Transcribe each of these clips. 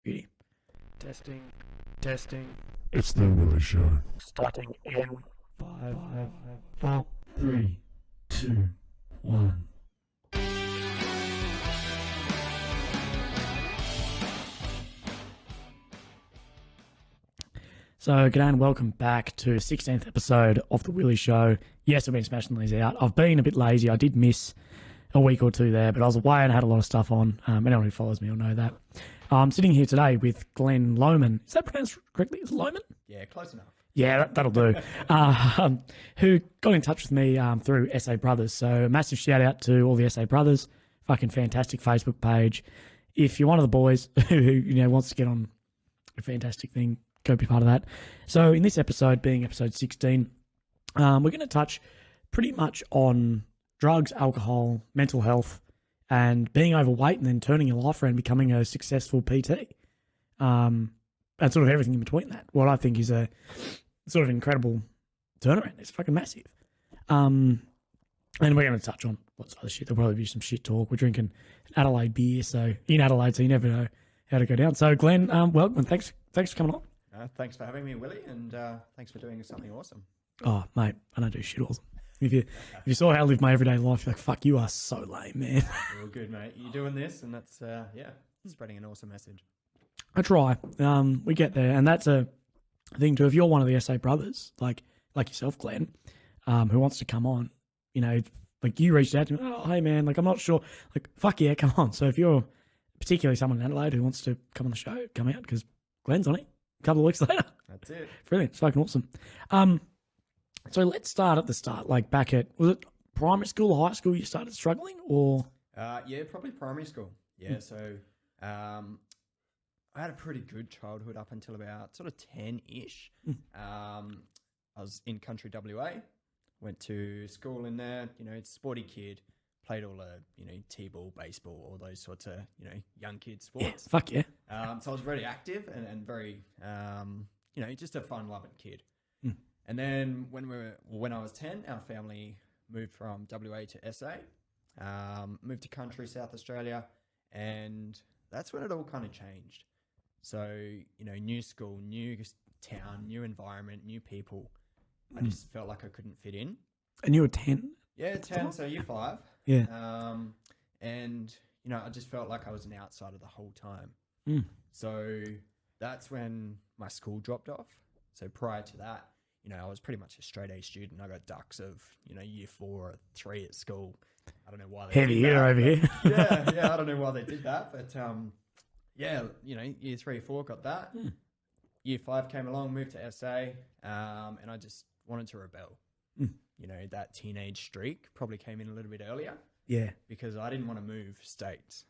Beauty. Testing, testing. It's the Willy Show. Starting in 5, 4, 3, 2, 1. So, g'day and welcome back to the 16th episode of the Willy Show. Yes, I've been smashing these out. I've been a bit lazy. I did miss a week or two there, but I was away and had a lot of stuff on. Anyone who follows me will know that. I'm sitting here today with Glen Lomman. Is that pronounced correctly? Is it Lomman? Yeah, close enough. Yeah, that'll do. Who got in touch with me through SA Brothers. So a massive shout out to all the SA Brothers. Fucking fantastic Facebook page. If you're one of the boys who wants to get on a fantastic thing, go be part of that. So in this episode, being episode 16, we're going to touch pretty much on drugs, alcohol, mental health, and being overweight and then turning your life around, becoming a successful PT. And sort of everything in between that. What I think is a sort of incredible turnaround. It's fucking massive. And we're going to touch on lots of other shit. There'll probably be some shit talk. We're drinking Adelaide beer, so in Adelaide, so you never know how to go down. So Glenn, welcome. Thanks for coming on. Thanks for having me, Willy, and thanks for doing something awesome. Oh, mate, I don't do shit awesome. If you saw how I live my everyday life, you're like, fuck, you are so lame, man. All good, mate. You're doing this, and that's, spreading an awesome message. I try. We get there, and that's a thing too. If you're one of the SA brothers, like yourself, Glenn, who wants to come on, like you reached out to me, oh, hey man, like I'm not sure, like fuck yeah, come on. So if you're particularly someone in Adelaide who wants to come on the show, come out because Glenn's on it a couple of weeks later. That's it. Brilliant. It's fucking awesome. So let's start at the start, like back at, was it primary school or high school you started struggling, or? Yeah, probably primary school. Yeah, so I had a pretty good childhood up until about sort of 10-ish. I was in country WA, went to school in there, sporty kid, played all the, T-ball, baseball, all those sorts of, young kid sports. Yeah, fuck yeah. So I was very active and very, just a fun-loving kid. And then when I was 10, our family moved from WA to SA, moved to country South Australia, and that's when it all kind of changed. So, new school, new town, new environment, new people. I just felt like I couldn't fit in. And you were 10? Yeah, 10, so year 5. Yeah. And, I just felt like I was an outsider the whole time. So that's when my school dropped off. So prior to that, I was pretty much a straight A student. I got ducks of, year 4 or 3 at school. I don't know why they heavy did hitter that, over here. yeah, I don't know why they did that, but year 3, 4 got that. Year 5 came along, moved to SA, and I just wanted to rebel. That teenage streak probably came in a little bit earlier. Yeah. Because I didn't want to move states.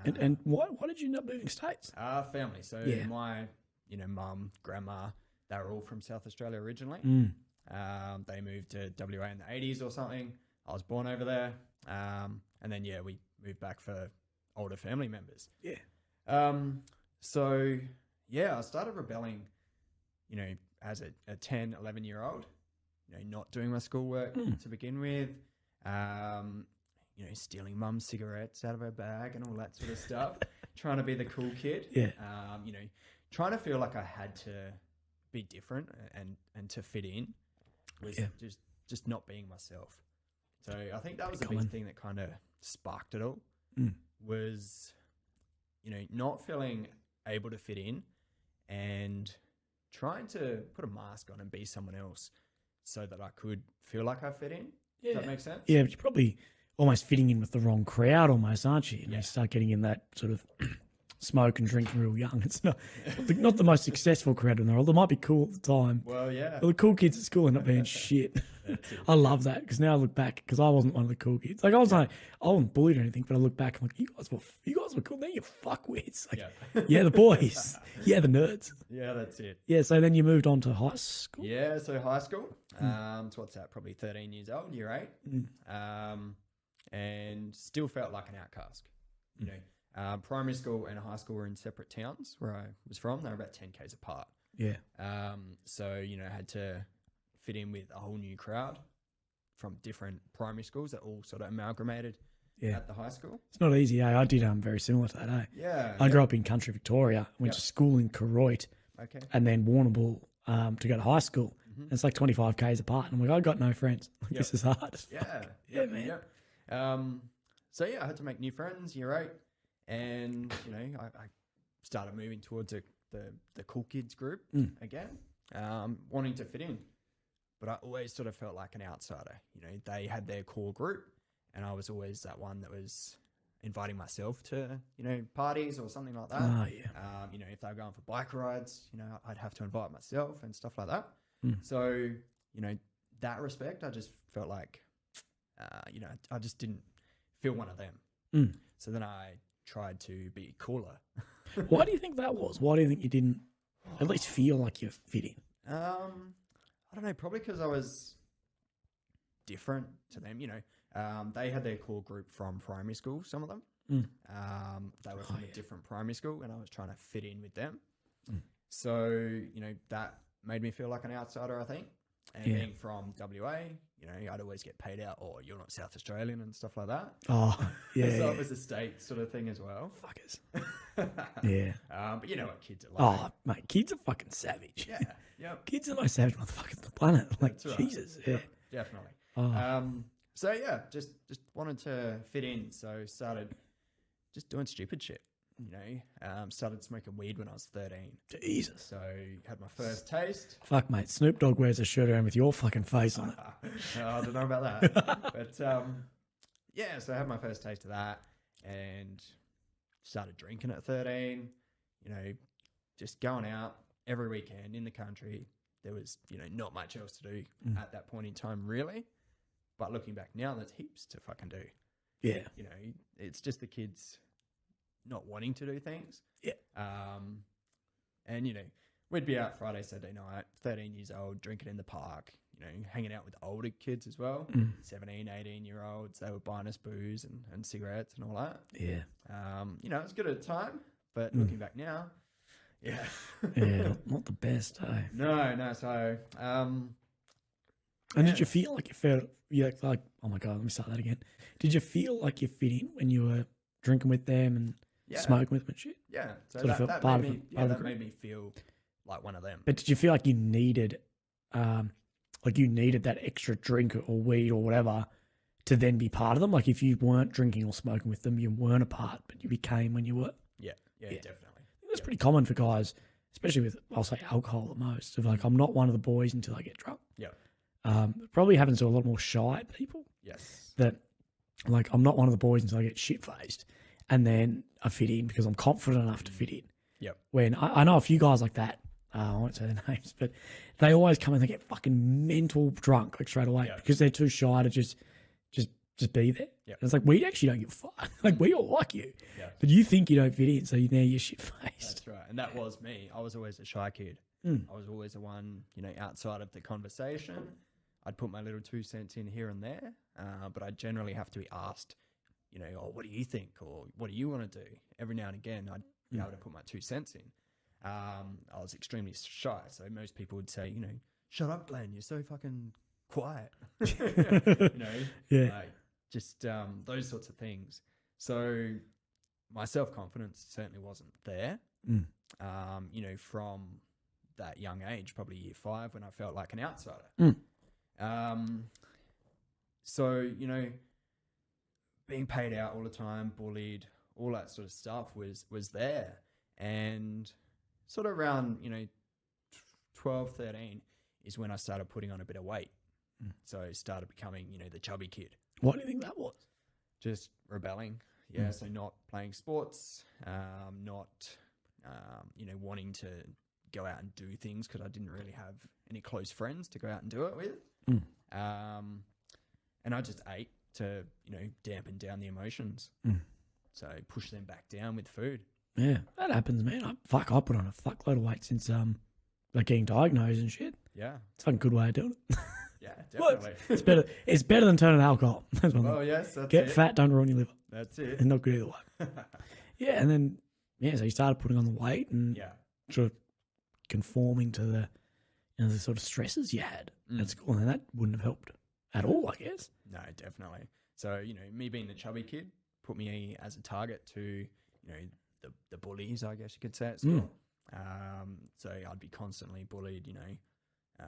And why did you end up moving states? Family. So my, mum, grandma, they were all from South Australia originally. They moved to WA in the 80s or something. I was born over there. And then, we moved back for older family members. Yeah. I started rebelling, as a 10, 11-year-old, not doing my schoolwork to begin with, stealing mum's cigarettes out of her bag and all that sort of stuff, trying to be the cool kid. Yeah. Trying to feel like I had to be different and to fit in was just not being myself. So I think that was a big thing that kind of sparked it all was, not feeling able to fit in and trying to put a mask on and be someone else so that I could feel like I fit in. Yeah. Does that make sense? Yeah, but you're probably almost fitting in with the wrong crowd almost, aren't you? And you start getting in that sort of smoke and drinking real young. It's not the most successful crowd in the world. It might be cool at the time. Well, yeah. Well, the cool kids at school end up being shit. I love that because now I look back because I wasn't one of the cool kids. Like I wasn't bullied or anything, but I look back and I'm like, you guys were cool. Now you fuckwits. Like, yeah, the boys. Yeah, the nerds. Yeah, that's it. Yeah, so then you moved on to high school. Yeah, so high school. So what's that? Probably 13 years old, year 8. And still felt like an outcast. Primary school and high school were in separate towns where I was from. They were about 10 k's apart. Yeah. So, I had to fit in with a whole new crowd from different primary schools that all sort of amalgamated Yeah. at the high school. It's not easy, eh? I did very similar to that, eh? Yeah. I grew up in country Victoria, went to school in Koroit, Okay. and then Warrnambool to go to high school. Mm-hmm. It's like 25 k's apart. And I'm like, I got no friends. Like, Yep. This is hard. As Yeah. fuck. Yeah, man. Yep. So yeah, I had to make new friends year 8, and you know, I started moving towards the cool kids group again, wanting to fit in. But I always sort of felt like an outsider. You know, they had their core group, and I was always that one that was inviting myself to, you know, parties or something like that. Oh, yeah. You know, if they were going for bike rides, you know, I'd have to invite myself and stuff like that. Mm. So, you know, that respect, I just felt like, you know, I just didn't feel one of them. Mm. So then I tried to be cooler. Why do you think that was? Why do you think you didn't at least feel like you fit in? I don't know, probably because I was different to them, you know. They had their core group from primary school, some of them. Mm. They were from a different primary school, and I was trying to fit in with them. Mm. So, you know, that made me feel like an outsider, I think. And being from WA, you know, I'd always get paid out, or you're not South Australian and stuff like that. Oh, yeah. So it was a state sort of thing as well. Fuckers. Yeah. But you know what kids are like. Oh, mate, kids are fucking savage. Yeah. Yep. Kids are the most savage motherfuckers on the planet. Like, That's right. Jesus. Yeah. Definitely. Oh. So yeah, just wanted to fit in. So started just doing stupid shit. You know, started smoking weed when I was 13. Jesus. So had my first taste. Fuck, mate. Snoop Dogg wears a shirt around with your fucking face on it. I don't know about that. But yeah, so I had my first taste of that and started drinking at 13. You know, just going out every weekend in the country. There was, you know, not much else to do at that point in time, really. But looking back now, there's heaps to fucking do. Yeah. You know, it's just the kids not wanting to do things. Yeah. And, you know, we'd be out Friday, Saturday night, 13 years old, drinking in the park, you know, hanging out with older kids as well, 17, 18-year-olds. They were buying us booze and cigarettes and all that. Yeah. You know, it was good at the time, but looking back now, yeah. Yeah. Not the best, eh? No. So, And did you feel like you felt, like, oh my God, let me start that again. Did you feel like you fit in when you were drinking with them and smoking with them and shit? Yeah. So Sort of felt that part made of me, it, part of the that group. made me feel like one of them. But did you feel like you needed, that extra drink or weed or whatever to then be part of them? Like if you weren't drinking or smoking with them, you weren't a part, but you became when you were? Yeah, definitely. That's pretty common for guys, especially with, I'll say, alcohol the most. Of like, I'm not one of the boys until I get drunk. Yeah. It probably happens to a lot more shy people. Yes. That, like, I'm not one of the boys until I get shit-faced. And then I fit in because I'm confident enough to fit in. Yep. When I know a few guys like that, I won't say their names, but they always come and they get fucking mental drunk, like, straight away because they're too shy to just be there. Yep. And it's like, we actually don't give a fuck. Like, we all like you. Yeah. But you think you don't fit in, so now you're shit-faced. That's right. And that was me. I was always a shy kid. I was always the one, you know, outside of the conversation. I'd put my little 2 cents in here and there, but I generally have to be asked, you know, oh, what do you think? Or what do you want to do? Every now and again, I'd be able to put my 2 cents in. I was extremely shy. So most people would say, you know, shut up, Glen. You're so fucking quiet. You know, like, just those sorts of things. So my self-confidence certainly wasn't there, you know, from that young age, probably year 5 when I felt like an outsider. So, you know, being paid out all the time, bullied, all that sort of stuff was there. And sort of around, you know, 12, 13 is when I started putting on a bit of weight. So I started becoming, you know, the chubby kid. What do you think that was? Just rebelling. Yeah. So not playing sports, not, you know, wanting to go out and do things because I didn't really have any close friends to go out and do it with. And I just ate to, you know, dampen down the emotions. So push them back down with food. Yeah, that happens, man. I put on a fuckload of weight since like getting diagnosed and shit. Yeah. It's a good way of doing it. Yeah, definitely. It's better. It's better than turning to alcohol. That's one thing. Oh yes, that's Get it. fat, don't ruin your liver. That's it. It's not good either way. Yeah, and then so you started putting on the weight and sort of conforming to the, you know, the sort of stresses you had at school, and that wouldn't have helped at all, I guess. No, definitely. So, you know, me being the chubby kid put me as a target to, you know, the bullies, I guess you could say at school. So I'd be constantly bullied, you know,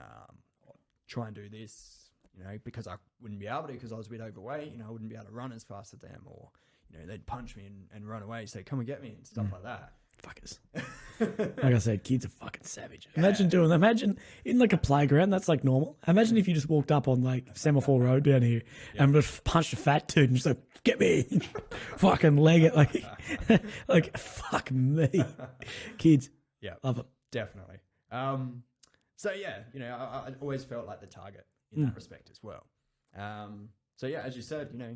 try and do this, you know, because I wouldn't be able to because I was a bit overweight, you know, I wouldn't be able to run as fast as them, or, you know, they'd punch me and run away, say, come and get me and stuff like that. Fuckers. Like I said, kids are fucking savage. Imagine in like a playground, that's like normal. Imagine if you just walked up on like Semaphore Road down here and just punched a fat dude and just like, get me, fucking leg it. Like fuck me. Kids. Yeah. Love it. Definitely. So yeah, you know, I always felt like the target in that respect as well. So yeah, as you said, you know,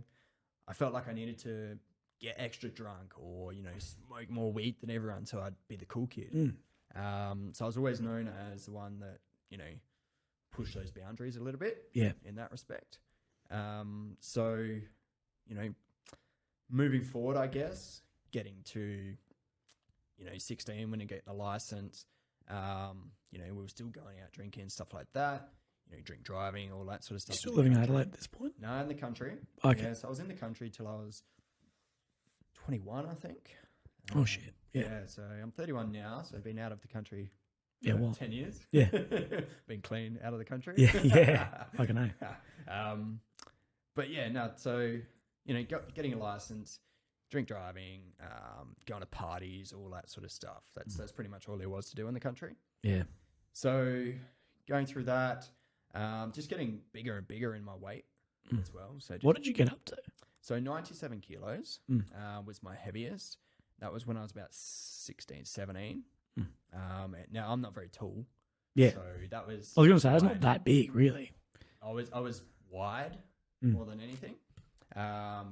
I felt like I needed to get extra drunk or, you know, smoke more weed than everyone so I'd be the cool kid. So I was always known as the one that, you know, pushed those boundaries a little bit in that respect. So, you know, moving forward, I guess, getting to, you know, 16 when I get the license, you know, we were still going out drinking and stuff like that, you know, drink driving, all that sort of stuff. You're still living in Adelaide at this point? No, in the country. Okay. Yeah, so I was in the country till I was 21, I think. Oh, shit. Yeah. So I'm 31 now, so I've been out of the country for 10 years. Yeah. Been clean out of the country. Yeah. Fucking know. But yeah, no, so, you know, getting a license, drink driving, going to parties, all that sort of stuff. That's pretty much all there was to do in the country. Yeah. So going through that, just getting bigger and bigger in my weight as well. So What did you get up to? So 97 kilos was my heaviest. That was when I was about 16, 17. Now I'm not very tall. Yeah. So that was... I was going to say, that's not that big, really. I was wide more than anything.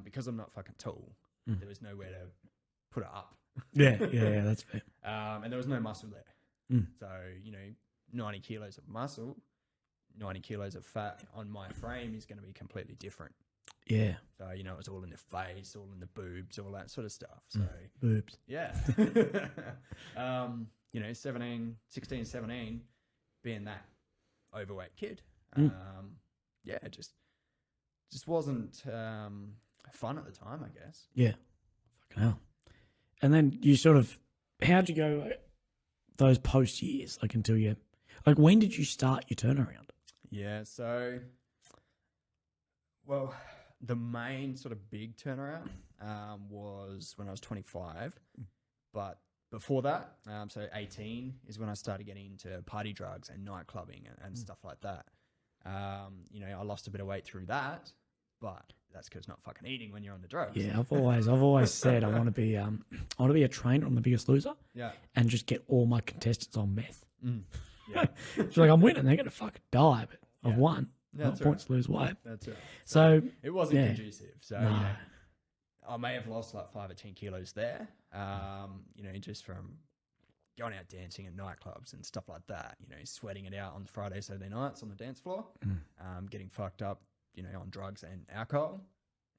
Because I'm not fucking tall, there was nowhere to put it up. Yeah, that's fair. And there was no muscle there. So, you know, 90 kilos of muscle, 90 kilos of fat on my frame is going to be completely different. Yeah. So, you know, it was all in the face, all in the boobs, all that sort of stuff. So, boobs. yeah. You know, 16, 17, being that overweight kid. Yeah, it just wasn't fun at the time, I guess. Yeah. Fucking hell. And then you sort of, how'd you go those post years, like until you, like when did you start your turnaround? Yeah, so, well, the main sort of big turnaround was when I was 25. But before that, so 18 is when I started getting into party drugs and night clubbing and stuff like that. You know, I lost a bit of weight through that, but that's because not fucking eating when you're on the drugs. Yeah, I've always said I want to be a trainer on The Biggest Loser. Yeah, and just get all my contestants on meth. Yeah, it's like I'm winning, they're gonna fucking die, but I've won. That's points to lose weight. That's right. So it wasn't conducive. So no. you know, I may have lost like 5 or 10 kilos there. You know, just from going out dancing at nightclubs and stuff like that. You know, sweating it out on Friday, Saturday nights on the dance floor, getting fucked up, you know, on drugs and alcohol,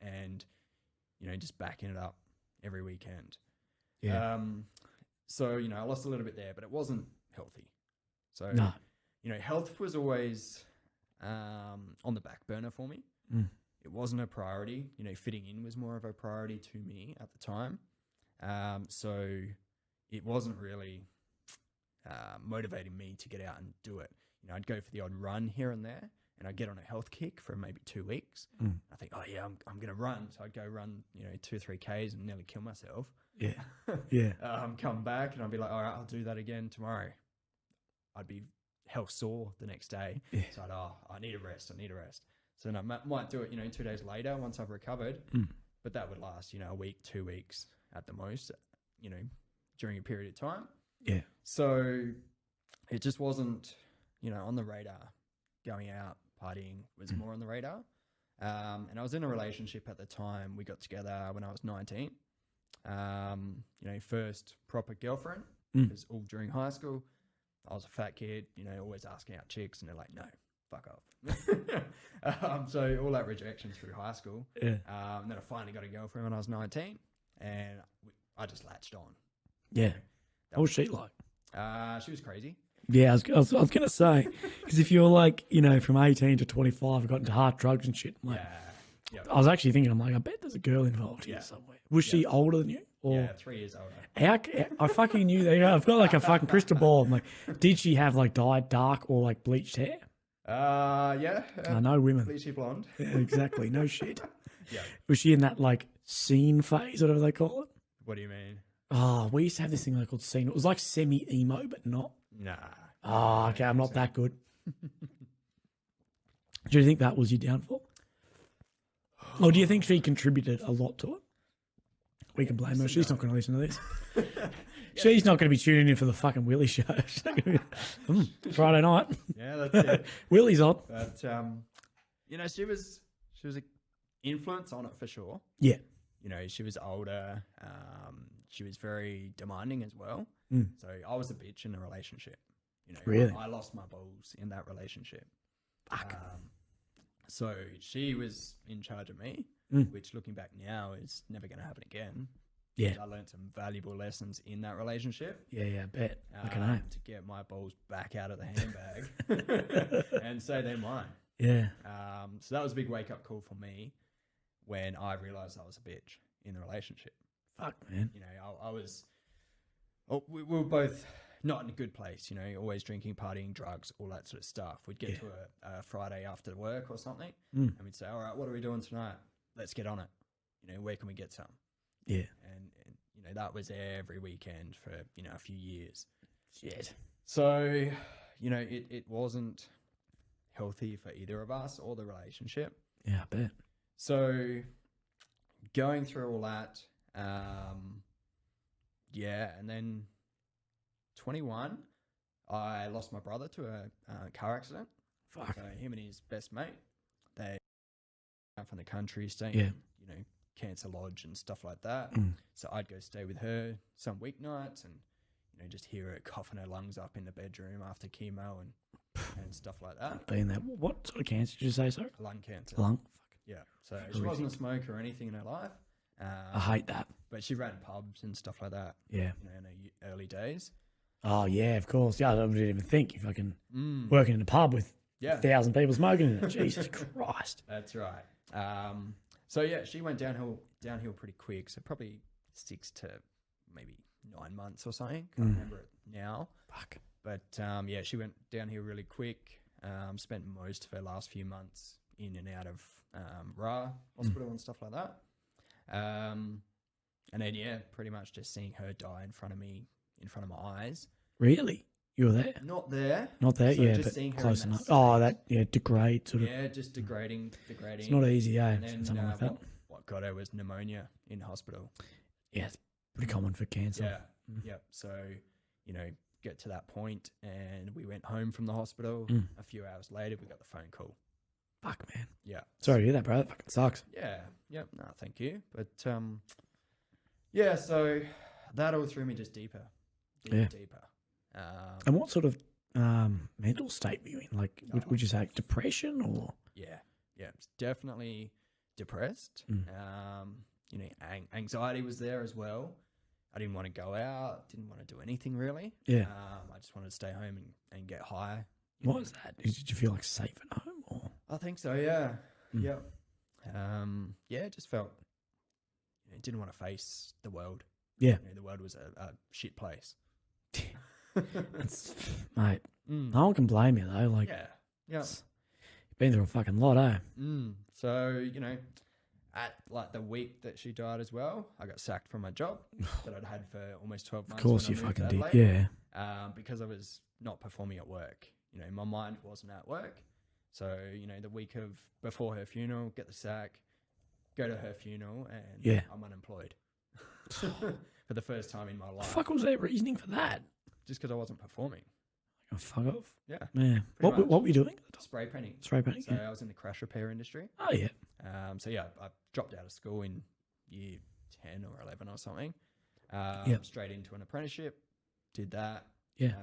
and you know, just backing it up every weekend. Yeah. So you know, I lost a little bit there, but it wasn't healthy. So No. you know, health was always on the back burner for me. It wasn't a priority. You know, fitting in was more of a priority to me at the time. So it wasn't really motivating me to get out and do it. You know, I'd go for the odd run here and there, and I'd get on a health kick for maybe 2 weeks. I think, oh yeah, I'm going to run. So I'd go run, you know, 2 or 3 Ks and nearly kill myself. Yeah. Yeah. Come back and I'd be like, all right, I'll do that again tomorrow. I'd be hell sore the next day. Yeah. So I need a rest. So then I might do it, you know, 2 days later once I've recovered. But that would last, you know, a week, 2 weeks at the most, you know, during a period of time. Yeah. So it just wasn't, you know, on the radar. Going out, partying was more on the radar. And I was in a relationship at the time. We got together when I was 19. You know, first proper girlfriend. It was all during high school. I was a fat kid, you know, always asking out chicks, and they're like, no, fuck off. So all that rejection through high school. Yeah. And then I finally got a girlfriend when I was 19, and I just latched on. Yeah. What was she like? She was crazy. Yeah, I was going to say, because if you're like, you know, from 18 to 25, I got into hard drugs and shit. Like, Yeah. I was actually thinking, I'm like, I bet there's a girl involved here Yeah. somewhere. Was she older than you? Or Yeah, 3 years older. I fucking knew that. I've got like a fucking crystal ball. I'm like, did she have like dyed dark or like bleached hair? Yeah. I know women. Bleachy blonde. Yeah, exactly. No shit. Yeah. Was she in that like scene phase, whatever they call it? What do you mean? Oh, we used to have this thing like called scene. It was like semi-emo, but not. Nah. Oh, okay. I'm not that good. Do you think that was your downfall? Or do you think she contributed a lot to it? We can blame her. She's not going to listen to this. She's not going to be tuning in for the fucking Willy show. She's not gonna be, Friday night. Yeah, that's it. Willy's on. But you know, she was an influence on it for sure. Yeah. You know, she was older. She was very demanding as well. Mm. So I was a bitch in a relationship. You know, Really? I lost my balls in that relationship. Fuck. So she was in charge of me, which looking back now is never going to happen again. Yeah. I learned some valuable lessons in that relationship. Yeah, I bet. I can know. To get my balls back out of the handbag and say they're mine. Yeah. So that was a big wake up call for me when I realized I was a bitch in the relationship. Fuck, man. You know, I was. Oh, we were both not in a good place. You know, always drinking, partying, drugs, all that sort of stuff. We'd get to a Friday after work or something, and we'd say, "All right, what are we doing tonight? Let's get on it. You know, where can we get some?" Yeah. And you know, that was every weekend for a few years. Shit. So, you know, it wasn't healthy for either of us or the relationship. Yeah, I bet. So, going through all that, and then 21, I lost my brother to a car accident. Fuck. So him and his best mate, they out from the country, staying, Yeah. you know, Cancer Lodge and stuff like that. Mm. So I'd go stay with her some weeknights and, you know, just hear her coughing her lungs up in the bedroom after chemo and stuff like that. Being that, what sort of cancer did you say, sorry? Lung cancer. Lung? Yeah. So she wasn't a smoker or anything in her life. I hate that. But she ran pubs and stuff like that. Yeah. You know, in her early days. Oh, yeah, of course. Yeah, I didn't even think if I can working in a pub with 1,000 people smoking in it. Jesus Christ. That's right. So yeah, she went downhill pretty quick. So probably 6 to maybe 9 months or something. Can't remember it now. Fuck. But yeah, she went downhill really quick. Spent most of her last few months in and out of Ra hospital and stuff like that. And then yeah, pretty much just seeing her die in front of me, in front of my eyes. Really? You were there? Not there. Not there, So yeah, just but seeing her close in that enough. state. Oh, that, yeah, degrade sort of. Yeah, just degrading. It's not easy, eh? And then Something like that. what got her was pneumonia in hospital. Yeah, it's pretty common for cancer. Yeah, yeah. So, you know, get to that point and we went home from the hospital. A few hours later, we got the phone call. Fuck, man. Yeah. Sorry to hear that, bro. That fucking sucks. Yeah. Yep. No, thank you. But, yeah, so that all threw me just deeper. Deeper. And what sort of mental state were you in? Like, would you say depression or? Yeah. Yeah. It's definitely depressed. You know, anxiety was there as well. I didn't want to go out. Didn't want to do anything really. Yeah. I just wanted to stay home and get high. What was that? Did you feel like safe at home or? I think so. Yeah. Yep. Yeah. It just felt, you know, didn't want to face the world. Yeah. You know, the world was a shit place. Mate, no one can blame you though. Like, Yeah. Yeah. you've been through a fucking lot, eh? So, you know, at like the week that she died as well, I got sacked from my job that I'd had for almost 12 months. Of course when you I moved to fucking did. Adelaide, Yeah. because I was not performing at work. You know, my mind wasn't at work. So, you know, the week of before her funeral, get the sack, go to her funeral, and I'm unemployed for the first time in my life. Fuck was their reasoning for that? Just because I wasn't performing. Oh, fuck off. Yeah. Yeah. Pretty What were you doing? Spray painting. Spray painting. So Yeah. I was in the crash repair industry. Oh yeah. So yeah, I dropped out of school in year 10 or 11 or something. Straight into an apprenticeship, did that. Yeah.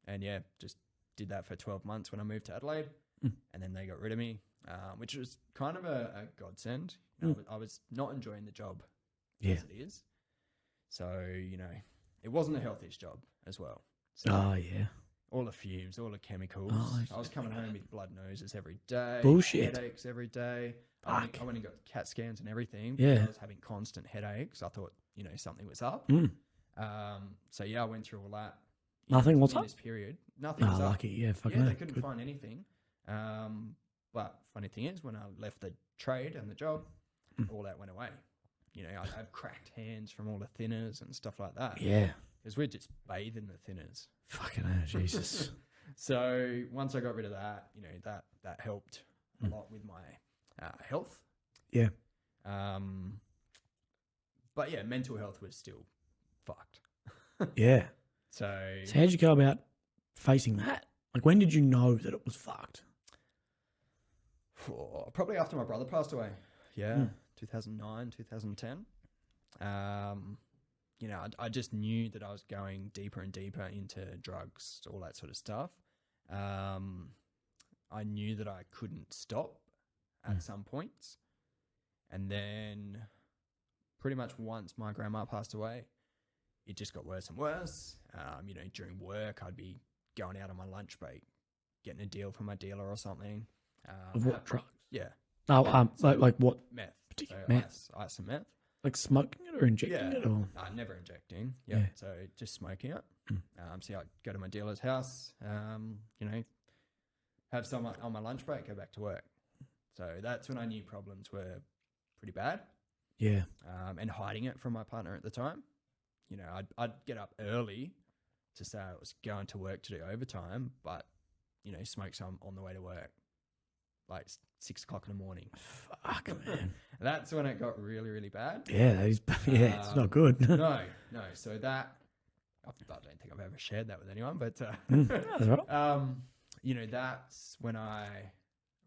And yeah, just did that for 12 months when I moved to Adelaide. And then they got rid of me, which was kind of a godsend. You know, I was not enjoying the job as it is. So, you know, it wasn't the healthiest job as well. So, Oh yeah. all the fumes, all the chemicals. Oh, I was coming home with blood noses every day. Bullshit. Headaches every day. Fuck. I went and got CAT scans and everything. Yeah. I was having constant headaches. I thought, something was up. Mm. So yeah, I went through all that. Nothing was in up? this period. Nothing was up. Lucky. Yeah, fucking Yeah, they hell. couldn't Good. find anything. But funny thing is, when I left the trade and the job, all that went away. I had cracked hands from all the thinners and stuff like that. Yeah. Because we'd just bathe in the thinners. Fucking hell, Jesus. So once I got rid of that, that helped a lot with my health. Yeah. But yeah, mental health was still fucked. Yeah. So how'd you go about facing that? Like, when did you know that it was fucked? probably after my brother passed away. Yeah, 2009, 2010. I just knew that I was going deeper and deeper into drugs, all that sort of stuff. I knew that I couldn't stop at some points. And then pretty much once my grandma passed away, it just got worse and worse. During work, I'd be going out on my lunch break, getting a deal from my dealer or something. Of what drugs? Yeah. Oh, like what? Meth. Particular So meth? Ice and meth. Like smoking it or injecting it? Or? Never injecting. Yeah. So just smoking it. So I'd go to my dealer's house, have some on my lunch break, go back to work. So that's when I knew problems were pretty bad. Yeah. And hiding it from my partner at the time. I'd get up early to say I was going to work to do overtime, but, smoke some on the way to work, like 6 o'clock in the morning. Fuck, man. That's when it got really, really bad. Yeah, it's not good. No. So that, I don't think I've ever shared that with anyone, but, That's right. that's when I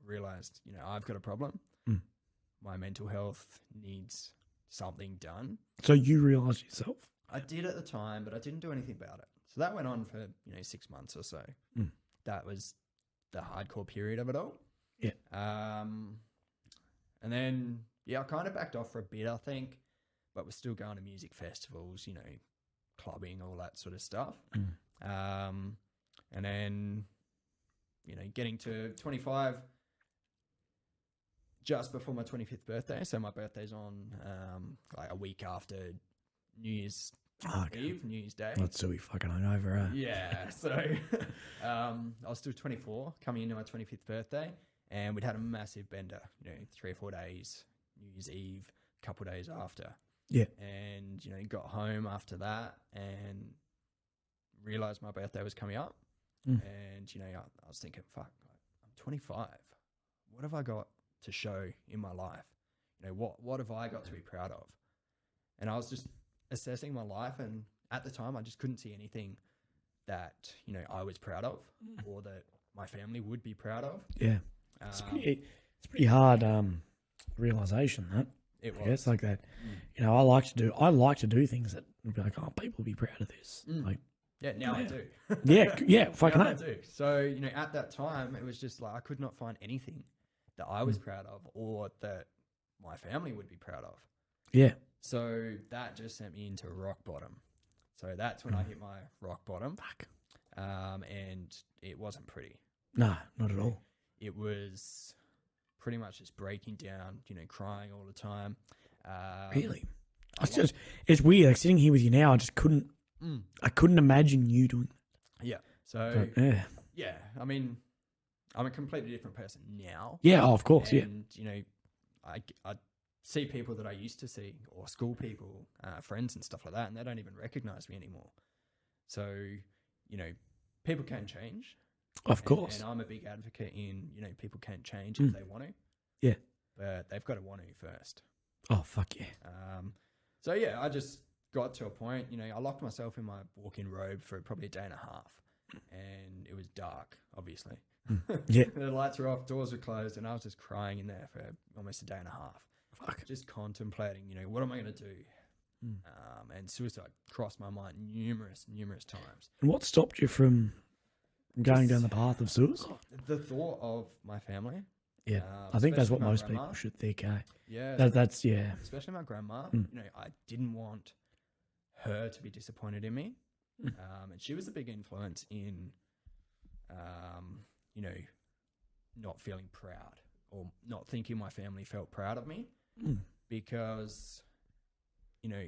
realized, I've got a problem. My mental health needs something done. So you realised yourself? I did at the time, but I didn't do anything about it. So that went on for, 6 months or so. That was the hardcore period of it all. Yeah. And then, I kind of backed off for a bit, I think, but we're still going to music festivals, clubbing, all that sort of stuff. And then, getting to 25, just before my 25th birthday. So my birthday's on like a week after New Year's Eve, New Year's Day. That's so we fucking hungover, Yeah. So I was still 24 coming into my 25th birthday, and we'd had a massive bender, 3 or 4 days, New Year's Eve, a couple of days after. Yeah. And, got home after that and realized my birthday was coming up. And, I was thinking, fuck, I'm 25. What have I got to show in my life? What have I got to be proud of? And I was just assessing my life, and at the time I just couldn't see anything that I was proud of or that my family would be proud of. Yeah. It's pretty hard realization that. It was. I guess like that. I like to do things that would be like, oh, people will be proud of this. Like, yeah, now I do. yeah, fucking now I hell. do. So, at that time it was just like I could not find anything that I was proud of or that my family would be proud of. Yeah. So that just sent me into rock bottom. So that's when I hit my rock bottom. Fuck. And it wasn't pretty. No, not at all. It was pretty much just breaking down, crying all the time. Really? It's weird. Like sitting here with you now, I just couldn't. I couldn't imagine you doing that. Yeah. So yeah. Yeah. I mean, I'm a completely different person now. Yeah. Oh, of course. And, I see people that I used to see, or school people, friends and stuff like that, and they don't even recognize me anymore. So, people can change. Of course. And I'm a big advocate in, people can change if they want to. Yeah. But they've got to want to first. Oh, fuck yeah. So, yeah, I just got to a point, I locked myself in my walk-in robe for probably a day and a half. And it was dark, obviously. Yeah. The lights were off, doors were closed, and I was just crying in there for almost a day and a half. Fuck. Just contemplating, what am I going to do? And suicide crossed my mind numerous times. And what stopped you from going down the path of suicide? The thought of my family. Yeah. I think that's especially what my most grandma. people should think, eh? Yeah. That's, yeah. Especially my grandma. I didn't want her to be disappointed in me. And she was a big influence in, you know, not feeling proud or not thinking my family felt proud of me because, you know,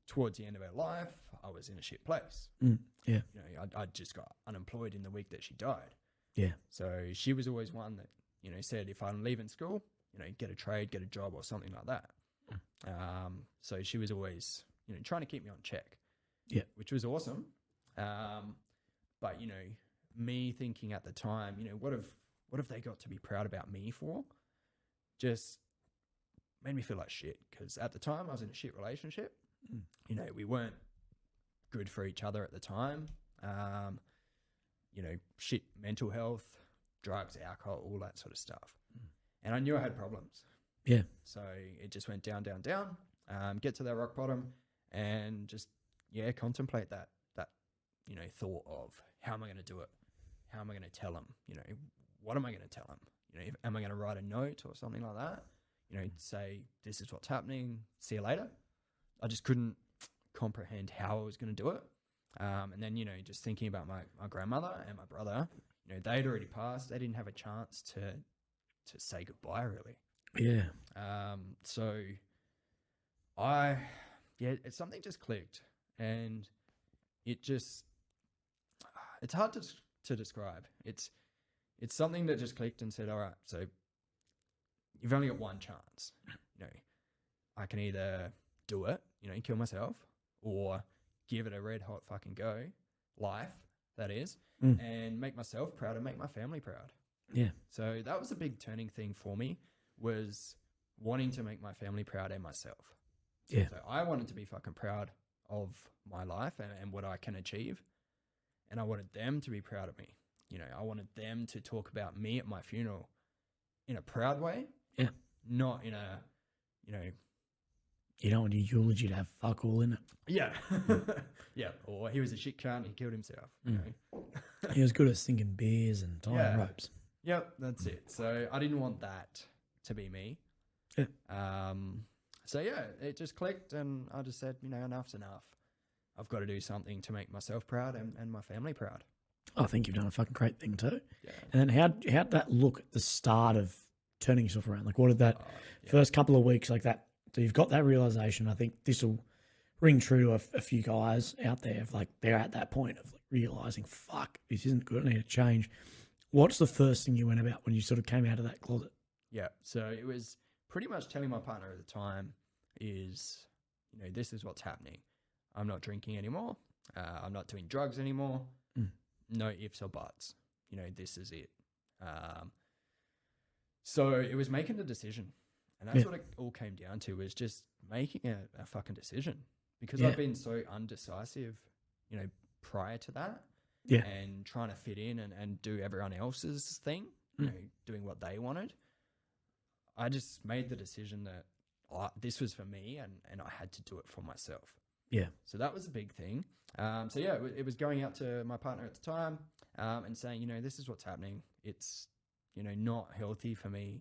towards the end of her life, I was in a shit place. Yeah. You know, I just got unemployed in the week that she died. Yeah. So she was always one that, you know, said if I'm leaving school, you know, get a trade, get a job or something like that. So she was always, you know, trying to keep me on check. Yeah. Which was awesome. But, you know, me thinking at the time, you know, what have they got to be proud about me for? Just made me feel like shit because at the time I was in a shit relationship. You know, we weren't good for each other at the time. You know, shit mental health, drugs, alcohol, all that sort of stuff. And I knew I had problems. Yeah. So it just went down, down, down, get to that rock bottom and just, yeah, contemplate that, you know, thought of how am I going to do it? How am I going to tell him? You know, what am I going to tell him? You know, am I going to write a note or something like that? You know, say, this is what's happening. See you later. I just couldn't comprehend how I was going to do it. And then, you know, just thinking about my grandmother and my brother, you know, they'd already passed. They didn't have a chance to say goodbye, really. Yeah. So it's something just clicked and it's hard to describe. It's something that just clicked and said, all right, so you've only got one chance. You know, I can either do it, you know, kill myself, or give it a red hot fucking go, life, that is, and make myself proud and make my family proud. Yeah. So that was a big turning thing for me, was wanting to make my family proud and myself. Yeah. So I wanted to be fucking proud of my life and what I can achieve. And I wanted them to be proud of me. You know, I wanted them to talk about me at my funeral in a proud way. Yeah. Not in a, you know. You don't want your eulogy to have fuck all in it. Yeah. Yeah. Or he was a shit cunt, he killed himself. You know? He was good at sinking beers and tying ropes. Yep, that's it. So I didn't want that to be me. Yeah. So yeah, it just clicked and I just said, you know, enough's enough. I've got to do something to make myself proud and my family proud. I think you've done a fucking great thing too. Yeah. And then how'd that look at the start of turning yourself around? Like, what did that first couple of weeks like that? So you've got that realization. I think this will ring true to a few guys out there. Of like, they're at that point of like realizing, fuck, this isn't good. I need to change. What's the first thing you went about when you sort of came out of that closet? Yeah. So it was pretty much telling my partner at the time is, you know, this is what's happening. I'm not drinking anymore. I'm not doing drugs anymore. No ifs or buts. You know, this is it. So it was making the decision. And that's what it all came down to, was just making a fucking decision. Because I've been so undecisive, you know, prior to that. Yeah. And trying to fit in and do everyone else's thing, you know, doing what they wanted. I just made the decision that this was for me and I had to do it for myself. Yeah. So that was a big thing. So yeah, it was going out to my partner at the time and saying, you know, this is what's happening. It's, you know, not healthy for me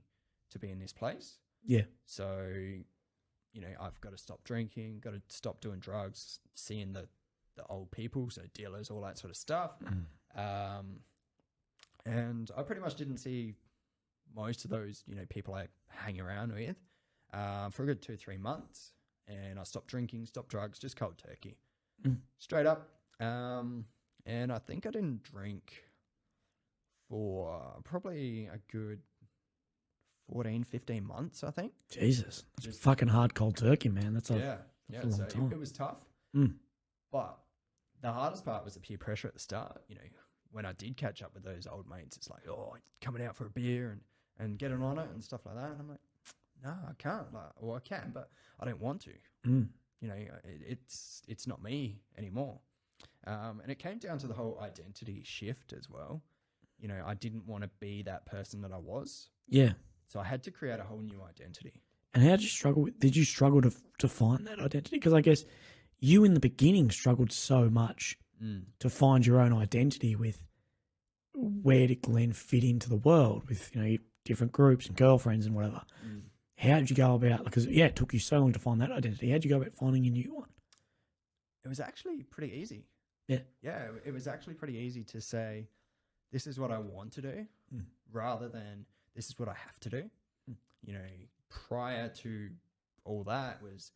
to be in this place. Yeah. So, you know, I've got to stop drinking, got to stop doing drugs, seeing the old people, so dealers, all that sort of stuff. And I pretty much didn't see most of those, you know, people I hang around with for a good 2-3 months. And I stopped drinking, stopped drugs, just cold turkey. Straight up. And I think I didn't drink for probably a good 14, 15 months, I think. Jesus. That's just fucking hard cold turkey, man. That's a long time. It was tough. But the hardest part was the peer pressure at the start. You know, when I did catch up with those old mates, it's like, oh, coming out for a beer and getting on it and stuff like that. And I'm like, no, I can't. Well, I can, but I don't want to. You know, it's not me anymore. And it came down to the whole identity shift as well. You know, I didn't want to be that person that I was. Yeah. So I had to create a whole new identity. And how did you struggle with? Did you struggle to find that identity? Because I guess you in the beginning struggled so much to find your own identity with where did Glen fit into the world with, you know, different groups and girlfriends and whatever. How did you go about, because it took you so long to find that identity. How did you go about finding a new one? It was actually pretty easy. Yeah. Yeah, it was actually pretty easy to say, this is what I want to do, rather than this is what I have to do. You know, prior to all that was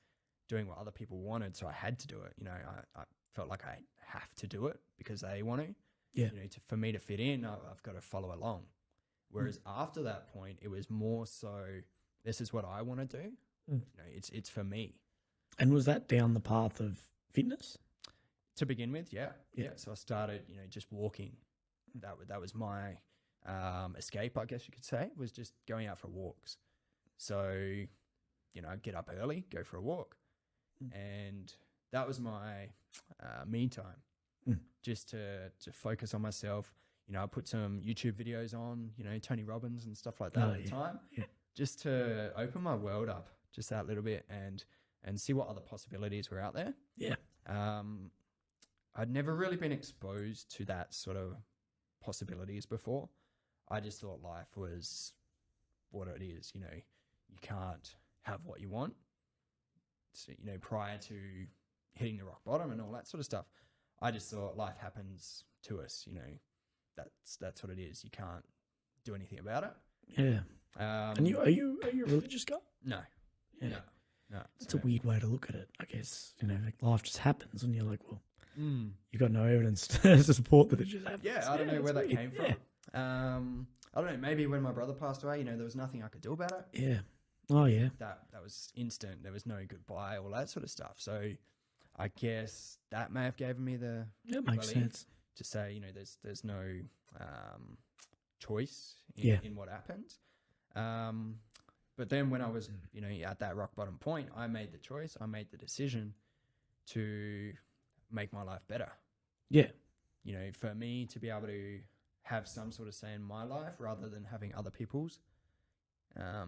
doing what other people wanted, so I had to do it. You know, I felt like I have to do it because they want to. Yeah. You know, for me to fit in, I've got to follow along. Whereas after that point, it was more so, this is what I want to do. You know, it's for me. And was that down the path of fitness? To begin with, yeah. So I started, you know, just walking. That was my escape, I guess you could say, was just going out for walks. So, you know, I'd get up early, go for a walk. And that was my me time, just to focus on myself. You know, I put some YouTube videos on, you know, Tony Robbins and stuff like that at the time, just to open my world up just that little bit and see what other possibilities were out there. Yeah. I'd never really been exposed to that sort of possibilities before. I just thought life was what it is. You know, you can't have what you want. So, you know, prior to hitting the rock bottom and all that sort of stuff, I just thought life happens to us. You know, that's what it is. You can't do anything about it. Yeah. And are you a religious guy? No. Yeah. No. It's a weird way to look at it, I guess. You know, like life just happens, and you're like, well, you've got no evidence to support that it just happens. Yeah, I don't know where that came from. I don't know. Maybe when my brother passed away, you know, there was nothing I could do about it. Yeah. Oh yeah. That was instant. There was no goodbye, all that sort of stuff. So I guess that may have given me the makes sense to say, you know, there's no choice in what happened. But then when I was, you know, at that rock bottom point, I made the choice. I made the decision to make my life better. Yeah. You know, for me to be able to have some sort of say in my life rather than having other people's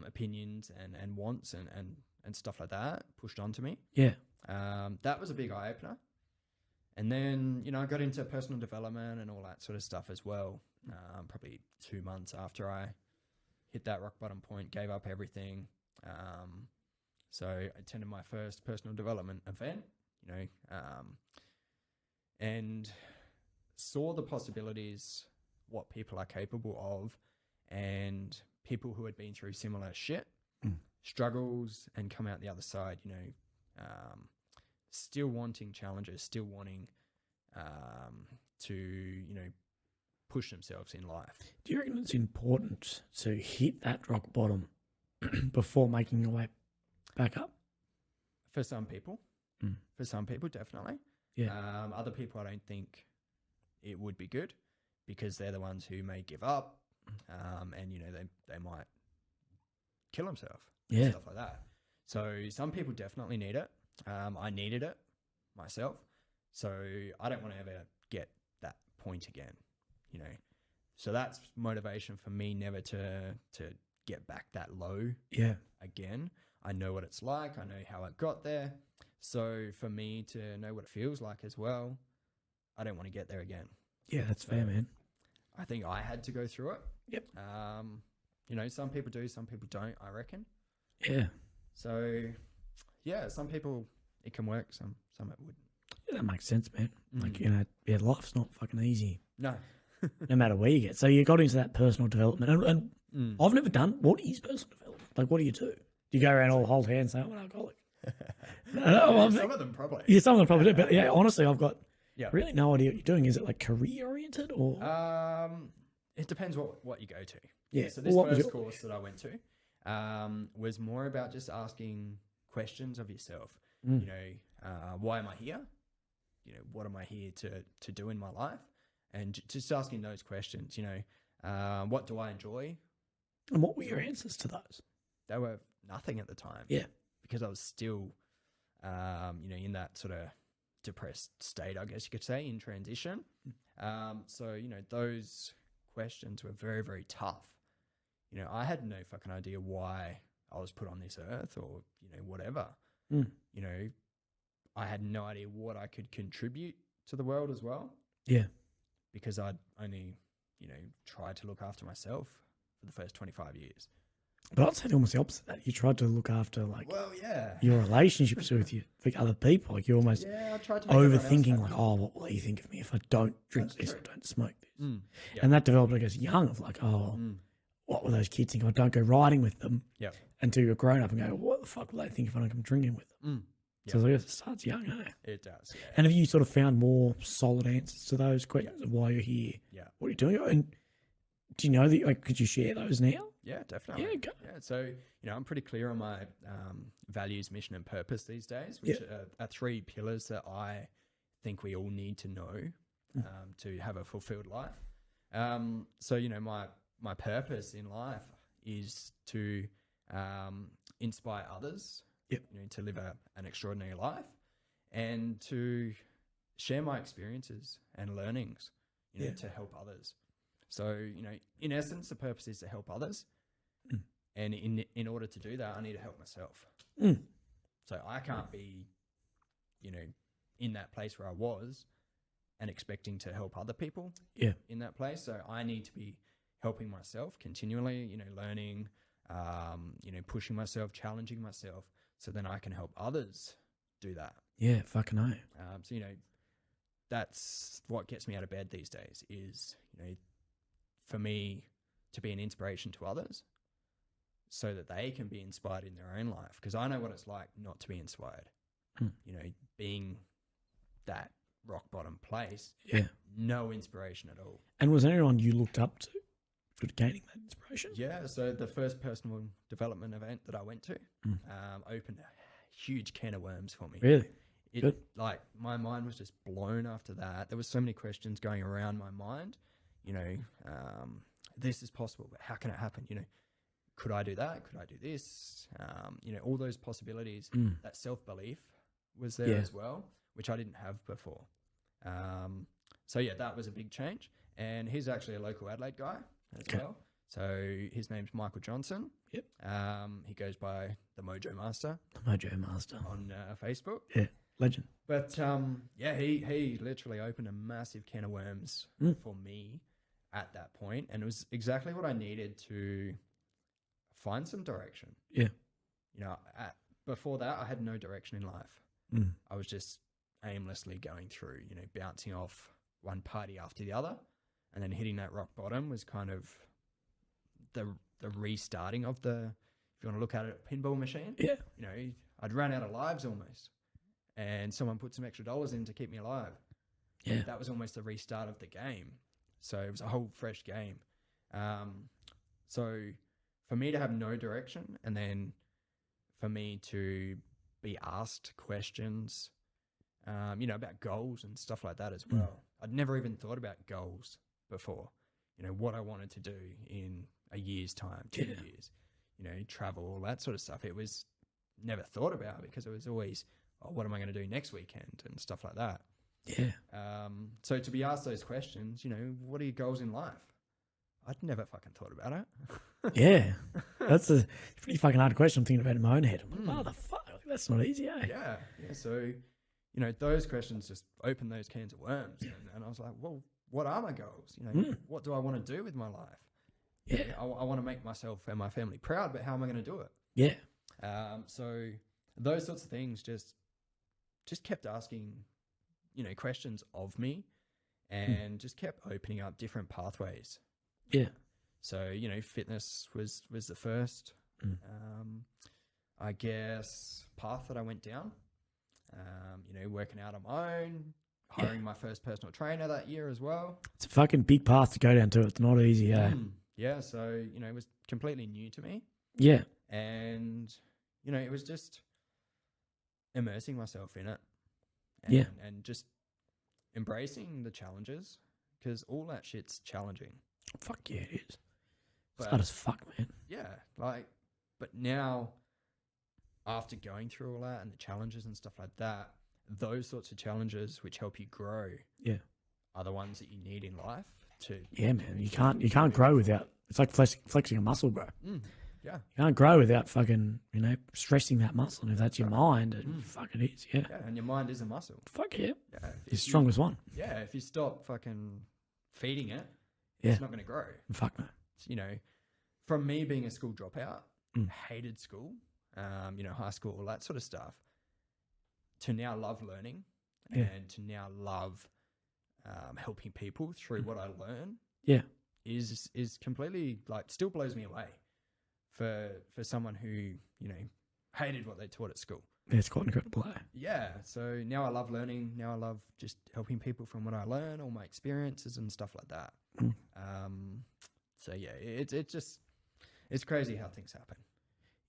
opinions and wants and stuff like that pushed onto me. Yeah. That was a big eye opener. And then, you know, I got into personal development and all that sort of stuff as well. Probably 2 months after I hit that rock bottom point, gave up everything. So I attended my first personal development event, you know, and saw the possibilities, what people are capable of, and people who had been through similar shit, struggles, and come out the other side, you know, still wanting challenges, still wanting to, you know, push themselves in life. Do you reckon it's important to hit that rock bottom before making your way back up? For some people. For some people, definitely. Yeah. Other people, I don't think it would be good because they're the ones who may give up and, you know, they might kill themselves. Yeah. Stuff like that. So some people definitely need it. I needed it myself. So I don't want to ever get that point again. You know, so that's motivation for me never to get back that low again. I know what it's like. I know how I got there. So for me to know what it feels like as well, I don't want to get there again. Yeah, that's fair, man. I think I had to go through it. Yep. You know, some people do, some people don't, I reckon. Yeah. So, yeah, some people it can work, some it wouldn't. Yeah, that makes sense, man. Like, you know, life's not fucking easy. No. No matter where you get. So you got into that personal development. And I've never done, what is personal development? Like, what do you do? Do you go around all hold hands saying, I'm an alcoholic? Some of them probably. Yeah, some of them probably do. But yeah, honestly, I've got really no idea what you're doing. Is it like career oriented or? It depends what you go to. Yeah. So this first course that I went to was more about just asking questions of yourself. You know, why am I here? You know, what am I here to do in my life? And just asking those questions, you know, what do I enjoy? And what were your answers to those? They were nothing at the time. Yeah. Because I was still, you know, in that sort of depressed state, I guess you could say, in transition. So, you know, those questions were very, very tough. You know, I had no fucking idea why I was put on this earth or, you know, whatever. You know, I had no idea what I could contribute to the world as well. Yeah. Because I'd only, you know, tried to look after myself for the first 25 years. But I'd say almost the opposite of that. You tried to look after, like, well, your relationships with other people. Like, you're almost I tried to overthinking, like, oh, what will he think of me if I don't drink this or don't smoke this? Yeah. And that developed, I guess, young of like, what were those kids thinking? Don't go riding with them Yeah. until you're grown up and go, what the fuck will they think if I don't come drinking with them? So I guess it starts young, eh? It does. Yeah. And have you sort of found more solid answers to those questions of why you're here? Yeah. What are you doing? And do you know that, like, could you share those now? Yeah, definitely. Yeah, go. Yeah. So, I'm pretty clear on my values, mission, and purpose these days, which are three pillars that I think we all need to know to have a fulfilled life. So, my purpose in life is to inspire others, to live an extraordinary life, and to share my experiences and learnings, to help others. So, in essence, the purpose is to help others. And in order to do that, I need to help myself. So I can't be, in that place where I was and expecting to help other people in that place. So I need to be helping myself continually, learning, pushing myself, challenging myself, so then I can help others do that. Yeah, fucking know. So, that's what gets me out of bed these days is, for me to be an inspiration to others so that they can be inspired in their own life. Because I know what it's like not to be inspired, being that rock bottom place. Yeah. No inspiration at all. And was there anyone you looked up to for gaining that inspiration? Yeah. So the first personal development event that I went to opened a huge can of worms for me. Really? It, like, my mind was just blown after that. There was so many questions going around my mind, this is possible, but how can it happen? Could I do that? Could I do this? All those possibilities, that self-belief was there as well, which I didn't have before. So yeah, that was a big change. And he's actually a local Adelaide guy as well. So his name's Michael Johnson. Yep. He goes by the Mojo Master. The Mojo Master. On Facebook. Yeah, legend. But he literally opened a massive can of worms for me at that point. And it was exactly what I needed to find some direction. Yeah. Before that, I had no direction in life. I was just aimlessly going through, bouncing off one party after the other. And then hitting that rock bottom was kind of the restarting of the, if you want to look at it, pinball machine. Yeah. I'd run out of lives almost. And someone put some extra dollars in to keep me alive. Yeah. That was almost the restart of the game. So it was a whole fresh game. So for me to have no direction, and then for me to be asked questions, about goals and stuff like that as well. I'd never even thought about goals before, what I wanted to do in a year's time, 2 years, travel, all that sort of stuff. It was never thought about because it was always, what am I going to do next weekend and stuff like that. Yeah. So to be asked those questions, what are your goals in life? I'd never fucking thought about it. Yeah. That's a pretty fucking hard question I'm thinking about in my own head. I'm like, oh, the fuck? That's not easy, eh? Yeah. So, those questions just opened those cans of worms. And I was like, well, what are my goals? What do I want to do with my life? Yeah. I want to make myself and my family proud, but how am I going to do it? Yeah. So those sorts of things just kept asking, questions of me and just kept opening up different pathways. Yeah. So, fitness was the first, I guess, path that I went down. Working out on my own, hiring my first personal trainer that year as well. It's a fucking big path to go down to. It's not easy, yeah. Yeah, so, it was completely new to me. Yeah. And, it was just immersing myself in it. And just embracing the challenges, because all that shit's challenging. Fuck yeah, it is. It's hard as fuck, man. Yeah, but now, after going through all that and the challenges and stuff like that, those sorts of challenges which help you grow, are the ones that you need in life to. Yeah, man, you can't grow without. It's like flexing a muscle, bro. Yeah, you can't grow without fucking stressing that muscle. And if that's your mind, fuck it is. Yeah, and your mind is a muscle. Fuck yeah, it's the strongest one. Yeah, if you stop fucking feeding it, it's not going to grow. Fuck no. From me being a school dropout, hated school, high school, all that sort of stuff, to now love learning and to now love helping people through what I learn Yeah. is completely like still blows me away for someone who, you know, hated what they taught at school. Yeah, it's quite incredible. Eh? Yeah. So now I love learning. Now I love just helping people from what I learn, all my experiences and stuff like that. Mm. So yeah, it's crazy how things happen.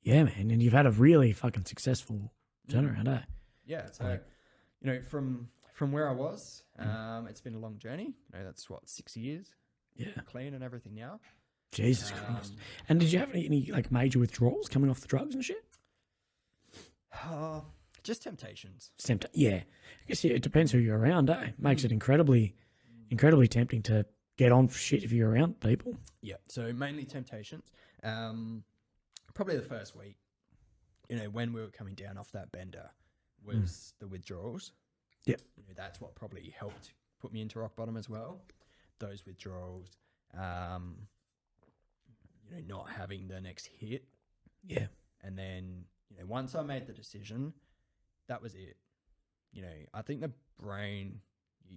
Yeah, man. And you've had a really fucking successful turnaround, eh? Yeah. So, you know, from where I was, it's been a long journey. You know, that's what, 6 years Yeah. clean and everything now. Jesus Christ. And did you have any like major withdrawals coming off the drugs and shit? Just temptations. Yeah. I guess it depends who you're around, eh? Makes it incredibly tempting to get on for shit if you're around people. Yeah. So mainly temptations. Probably the first week, you know, when we were coming down off that bender was the withdrawals. Yep. You know, that's what probably helped put me into rock bottom as well. Those withdrawals, you know, not having the next hit. Yeah. And then, you know, once I made the decision, that was it. You know, I think the brain,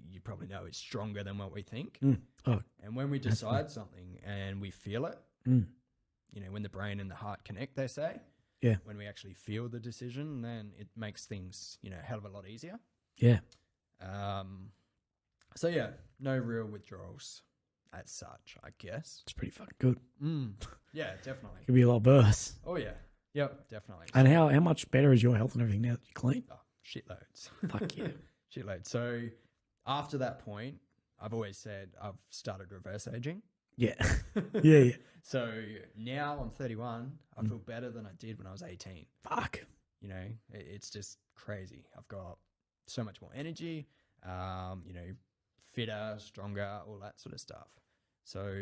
you probably know, is stronger than what we think. Oh, and when we decide something and we feel it, you know, when the brain and the heart connect, they say, yeah. When we actually feel the decision, then it makes things, you know, a hell of a lot easier. Yeah. So yeah, no real withdrawals as such, I guess. It's pretty fucking good. Yeah, definitely. Could be a lot worse. Oh yeah. Yep, definitely. And how much better is your health and everything now that you're clean? Oh, shitloads. Fuck yeah. Shitloads. So after that point, I've always said I've started reverse aging. Yeah. Yeah. So now I'm 31. I feel better than I did when I was 18. Fuck. You know, it's just crazy. I've got so much more energy, you know, fitter, stronger, all that sort of stuff. So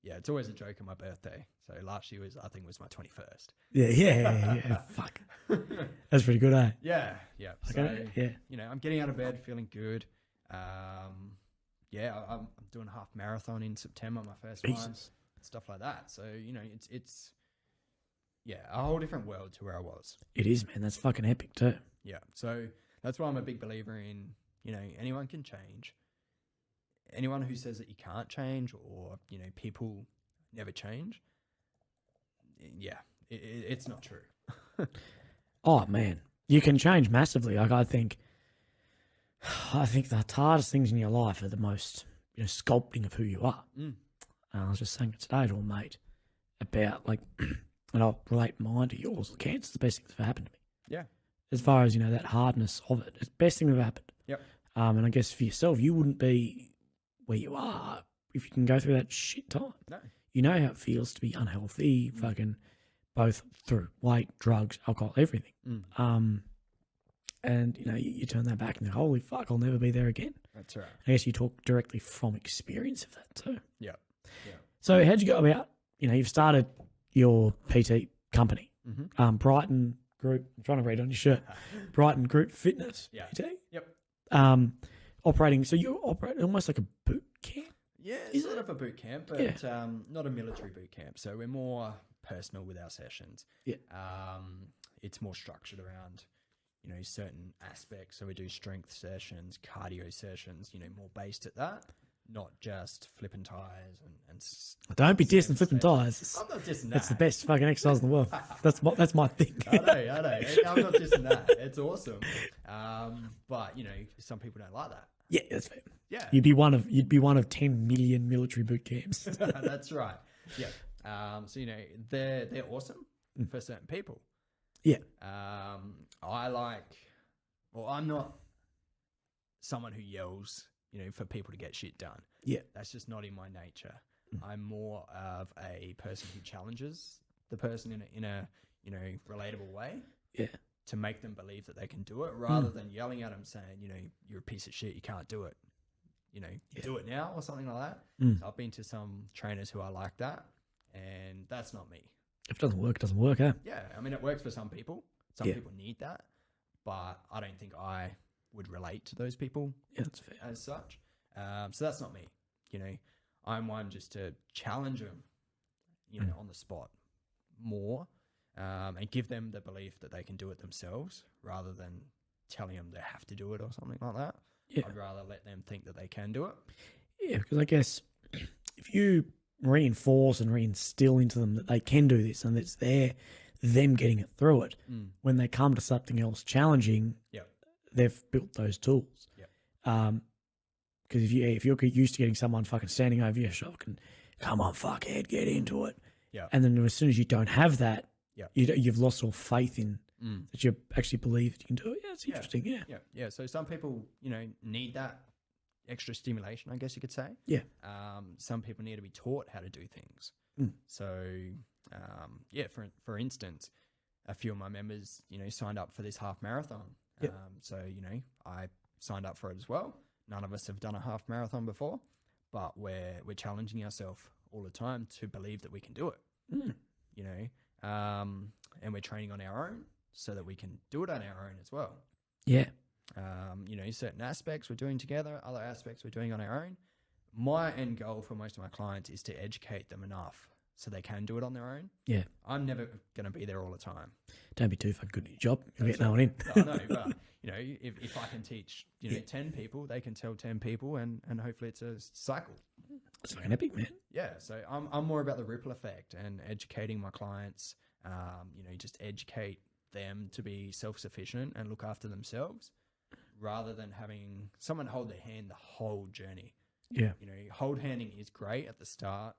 yeah, it's always a joke on my birthday. So last year I think was my 21st. Yeah. Fuck. That's pretty good, eh? Yeah. So, Okay. Yeah. you know, I'm getting out of bed, feeling good. Yeah, I'm doing a half marathon in September, my first one, stuff like that. So, you know, it's a whole different world to where I was. It is, man. That's fucking epic too. Yeah. So that's why I'm a big believer in, you know, anyone can change. Anyone who says that you can't change or, you know, people never change. Yeah, it's not true. Oh man, you can change massively. Like I think the hardest things in your life are the most, you know, sculpting of who you are. I was just saying it today to a mate about like, and I'll relate mine to yours. Cancer's the best thing that's ever happened to me. Yeah. As far as, you know, that hardness of it, it's the best thing that ever happened. Yep. And I guess for yourself, you wouldn't be where you are if you can go through that shit time. No. You know how it feels to be unhealthy, fucking both through weight, drugs, alcohol, everything. And, you know, you turn that back and think, holy fuck, I'll never be there again. That's right. I guess you talk directly from experience of that too. Yeah. So how'd you go about, you know, you've started your PT company, Brighton Group, I'm trying to read on your shirt, Brighton Group Fitness PT? Yep. Operating, so you operate almost like a boot camp? Yeah, it's sort of a boot camp, but not a military boot camp. So we're more personal with our sessions. Yeah. It's more structured around, you know, certain aspects. So we do strength sessions, cardio sessions, you know, more based at that, not just flipping tires and Don't be dissing flipping tires. I'm not dissing that. That's the best fucking exercise in the world. That's my thing. I know. I'm not dissing that. It's awesome. But, you know, some people don't like that. Yeah, that's fair. Yeah. You'd be one of 10 million military boot camps. That's right. Yeah. So, you know, they're awesome for certain people. Yeah. I'm not someone who yells, you know, for people to get shit done. Yeah. That's just not in my nature. I'm more of a person who challenges the person in a you know, relatable way. Yeah. To make them believe that they can do it rather than yelling at them saying, you know, you're a piece of shit, you can't do it. You know, do it now or something like that. So I've been to some trainers who are like that, and that's not me. If it doesn't work, it doesn't work, eh? Yeah, I mean, it works for some people. Some people need that, but I don't think I would relate to those people. Yeah, that's fair. As such. So that's not me. You know, I'm one just to challenge them, you know, on the spot more, and give them the belief that they can do it themselves rather than telling them they have to do it or something like that. Yeah. I'd rather let them think that they can do it. Yeah, because I guess if you reinforce and reinstill into them that they can do this and it's them getting it through it, when they come to something else challenging, Yep. they've built those tools. Yep. Because if you're used to getting someone fucking standing over your shoulder and come on, fuckhead, get into it. Yeah. And then as soon as you don't have that, Yep. you've lost all faith in that you actually believe that you can do it. Yeah, it's interesting. Yeah. Yeah. Yeah. So some people, need that extra stimulation, I guess you could say. Yeah. Some people need to be taught how to do things. So, for instance, a few of my members, signed up for this half marathon. Yep. So, I signed up for it as well. None of us have done a half marathon before, but we're challenging ourselves all the time to believe that we can do it. And we're training on our own so that we can do it on our own as well. Yeah. Certain aspects we're doing together, other aspects we're doing on our own. My end goal for most of my clients is to educate them enough so they can do it on their own. Yeah. I'm never going to be there all the time. Don't be too fucking good at your job. You'll get no one in. No, but if I can teach 10 people, they can tell 10 people, and hopefully it's a cycle. It's fucking epic, man. Yeah, so I'm more about the ripple effect and educating my clients. Just educate them to be self-sufficient and look after themselves, rather than having someone hold their hand the whole journey. Yeah. Hold handing is great at the start,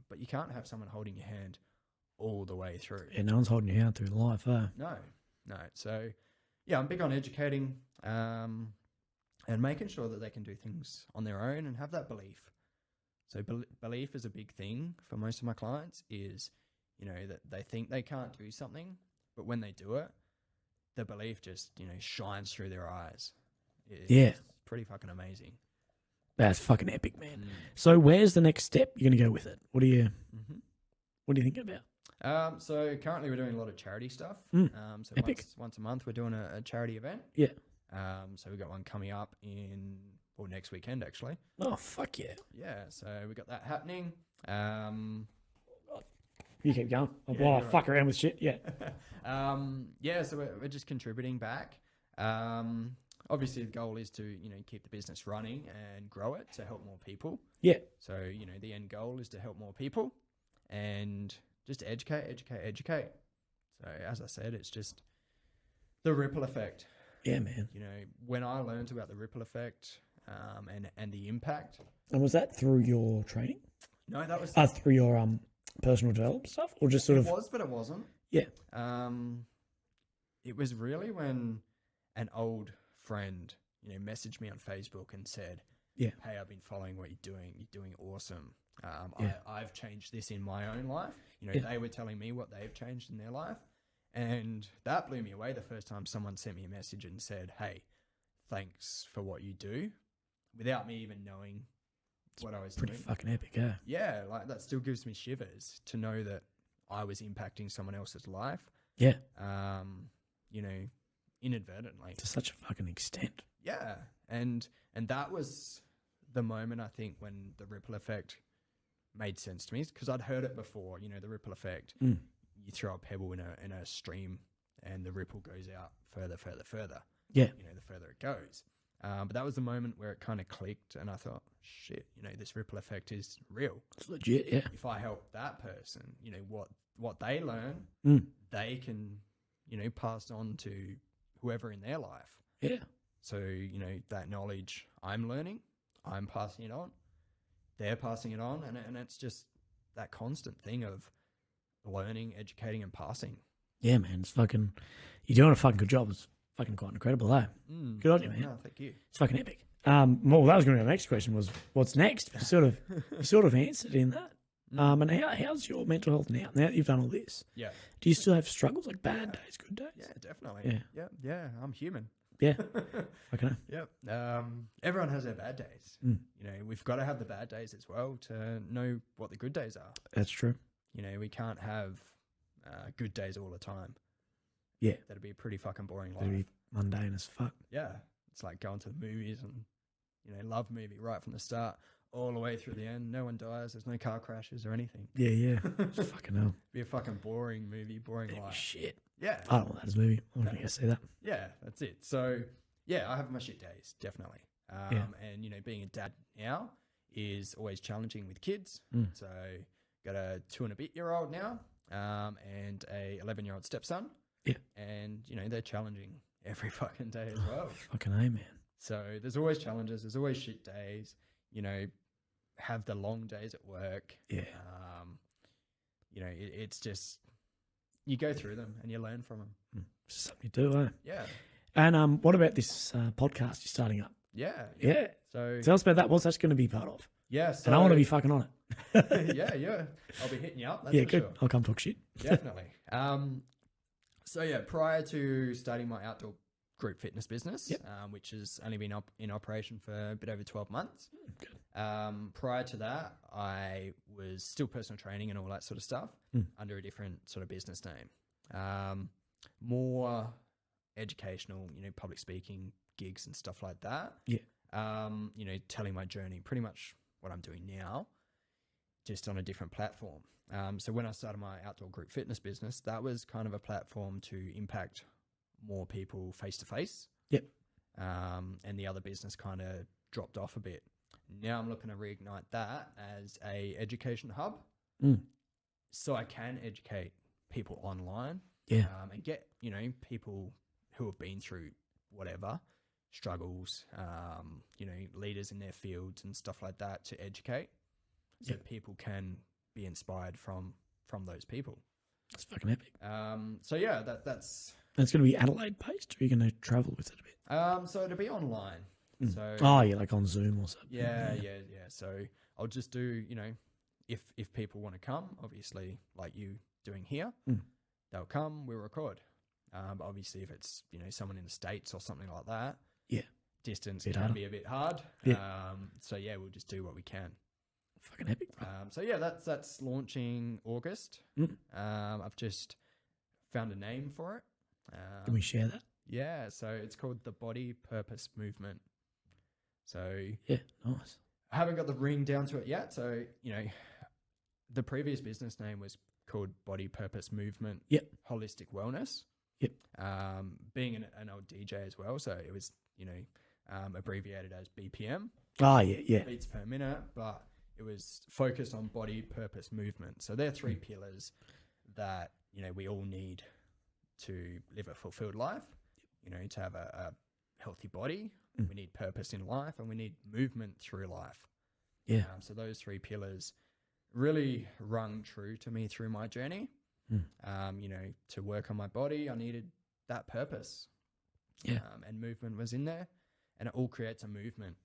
but you can't have someone holding your hand all the way through. Yeah, no one's holding your hand through life, eh? No. So, yeah, I'm big on educating and making sure that they can do things on their own and have that belief. So belief is a big thing for most of my clients is, that they think they can't do something, but when they do it, the belief just, shines through their eyes. It's pretty fucking amazing. That's fucking epic, man. So where's the next step you're going to go with it? What are you thinking about? So currently we're doing a lot of charity stuff. So epic. Once a month we're doing a charity event. Yeah. So we've got one coming up next weekend actually. Oh, fuck yeah. Yeah, so we got that happening. You keep going. Yeah, While I you're fuck around with shit, yeah. So we're just contributing back. Obviously the goal is to, keep the business running and grow it to help more people. Yeah. So, the end goal is to help more people and just educate. So as I said, it's just the ripple effect. Yeah, man. When I learned about the ripple effect and the impact. And was that through your training? No, that was through your personal development stuff, or just sort of? It was, but it wasn't. Yeah. It was really when an old friend, messaged me on Facebook and said, "Yeah, hey, I've been following what you're doing. You're doing awesome. Yeah. I've changed this in my own life." Yeah. They were telling me what they've changed in their life. And that blew me away the first time someone sent me a message and said, "Hey, thanks for what you do," without me even knowing what I was pretty doing. fucking epic, yeah. Yeah, like that still gives me shivers to know that I was impacting someone else's life. Yeah. Inadvertently. To such a fucking extent. Yeah. And that was the moment, I think, when the ripple effect made sense to me, because I'd heard it before, the ripple effect. You throw a pebble in a stream and the ripple goes out further. Yeah. The further it goes. But that was the moment where it kind of clicked and I thought, shit, this ripple effect is real. It's legit, yeah. If I help that person, what they learn, they can, pass on to whoever in their life. Yeah. So, that knowledge I'm learning, I'm passing it on, they're passing it on. And it's just that constant thing of learning, educating and passing. Yeah, man. It's fucking, you're doing a fucking good job. It's fucking quite incredible, eh? Good on you, man. No, thank you. It's fucking epic. Well, that was going to be the next question was, what's next? You sort of answered in that. And how's your mental health now? Now that you've done all this, Yeah. do you still have struggles like bad days, good days? Yeah, definitely. Yeah. Yeah. I'm human. Yeah. Okay. Yep. Everyone has their bad days. We've got to have the bad days as well to know what the good days are. That's true. We can't have good days all the time. Yeah. That'd be a pretty fucking boring life. It'd be mundane as fuck. Yeah. It's like going to the movies and, love movie right from the start all the way through the end. No one dies. There's no car crashes or anything. Yeah. Fucking hell. Be a fucking boring movie, boring life. Shit. Yeah. I don't want that as a movie. I'm not going to see that. Yeah, that's it. So, Yeah, I have my shit days, definitely. And, you know, being a dad now is always challenging with kids. So got a 2-and-a-bit-year-old now and a 11-year-old stepson. Yeah. And, you know, they're challenging every fucking day as well. Fucking A, man. So there's always challenges. There's always shit days. You know, have the long days at work. Yeah. You know, it's just, you go through them and you learn from them. It's something you do, eh? Yeah. And what about this podcast you're starting up? Yeah. Yeah. So Tell us about that. What's that going to be part of? yeah. So And I want to be fucking on it. yeah. I'll be hitting you up. That's Yeah, for good. Sure. I'll come talk shit. Definitely. So yeah, prior to starting my outdoor group fitness business, which has only been in operation for a bit over 12 months. Good. Prior to that, I was still personal training and all that sort of stuff under a different sort of business name. More educational, you know, public speaking gigs and stuff like that. Yeah. You know, telling my journey, pretty much what I'm doing now, just on a different platform. So when I started my outdoor group fitness business, that was kind of a platform to impact more people face to face. Yep. And the other business kind of dropped off a bit. Now I'm looking to reignite that as a education hub. So I can educate people online. Yeah. And get, you know, people who have been through whatever struggles, you know, leaders in their fields and stuff like that to educate so people can be inspired from those people. It's fucking epic. So yeah, that's It's going to be Adelaide based, or are you going to travel with it a bit? so it'll be online. So like on Zoom or something. yeah. So I'll just do, you know, if people want to come, obviously, like you doing here, they'll come, we'll record. But obviously, if it's, you know, someone in the States or something like that, distance can be a bit hard. So yeah, we'll just do what we can. Fucking epic, bro. So yeah, that's launching August. I've just found a name for it. Can we share that? Yeah, so it's called the Body Purpose Movement. So Yeah, nice. I haven't got the ring down to it yet. So, you know, the previous business name was called Body Purpose Movement Holistic Wellness. Yep. Being an old DJ as well, so it was, you know, abbreviated as BPM. Oh, yeah. Beats per minute, but it was focused on body purpose movement. So they're three pillars that, you know, we all need to live a fulfilled life, you know, to have a healthy body. We need purpose in life and we need movement through life. Yeah. So those three pillars really rung true to me through my journey. You know, to work on my body, I needed that purpose. Yeah. And movement was in there, and it all creates a movement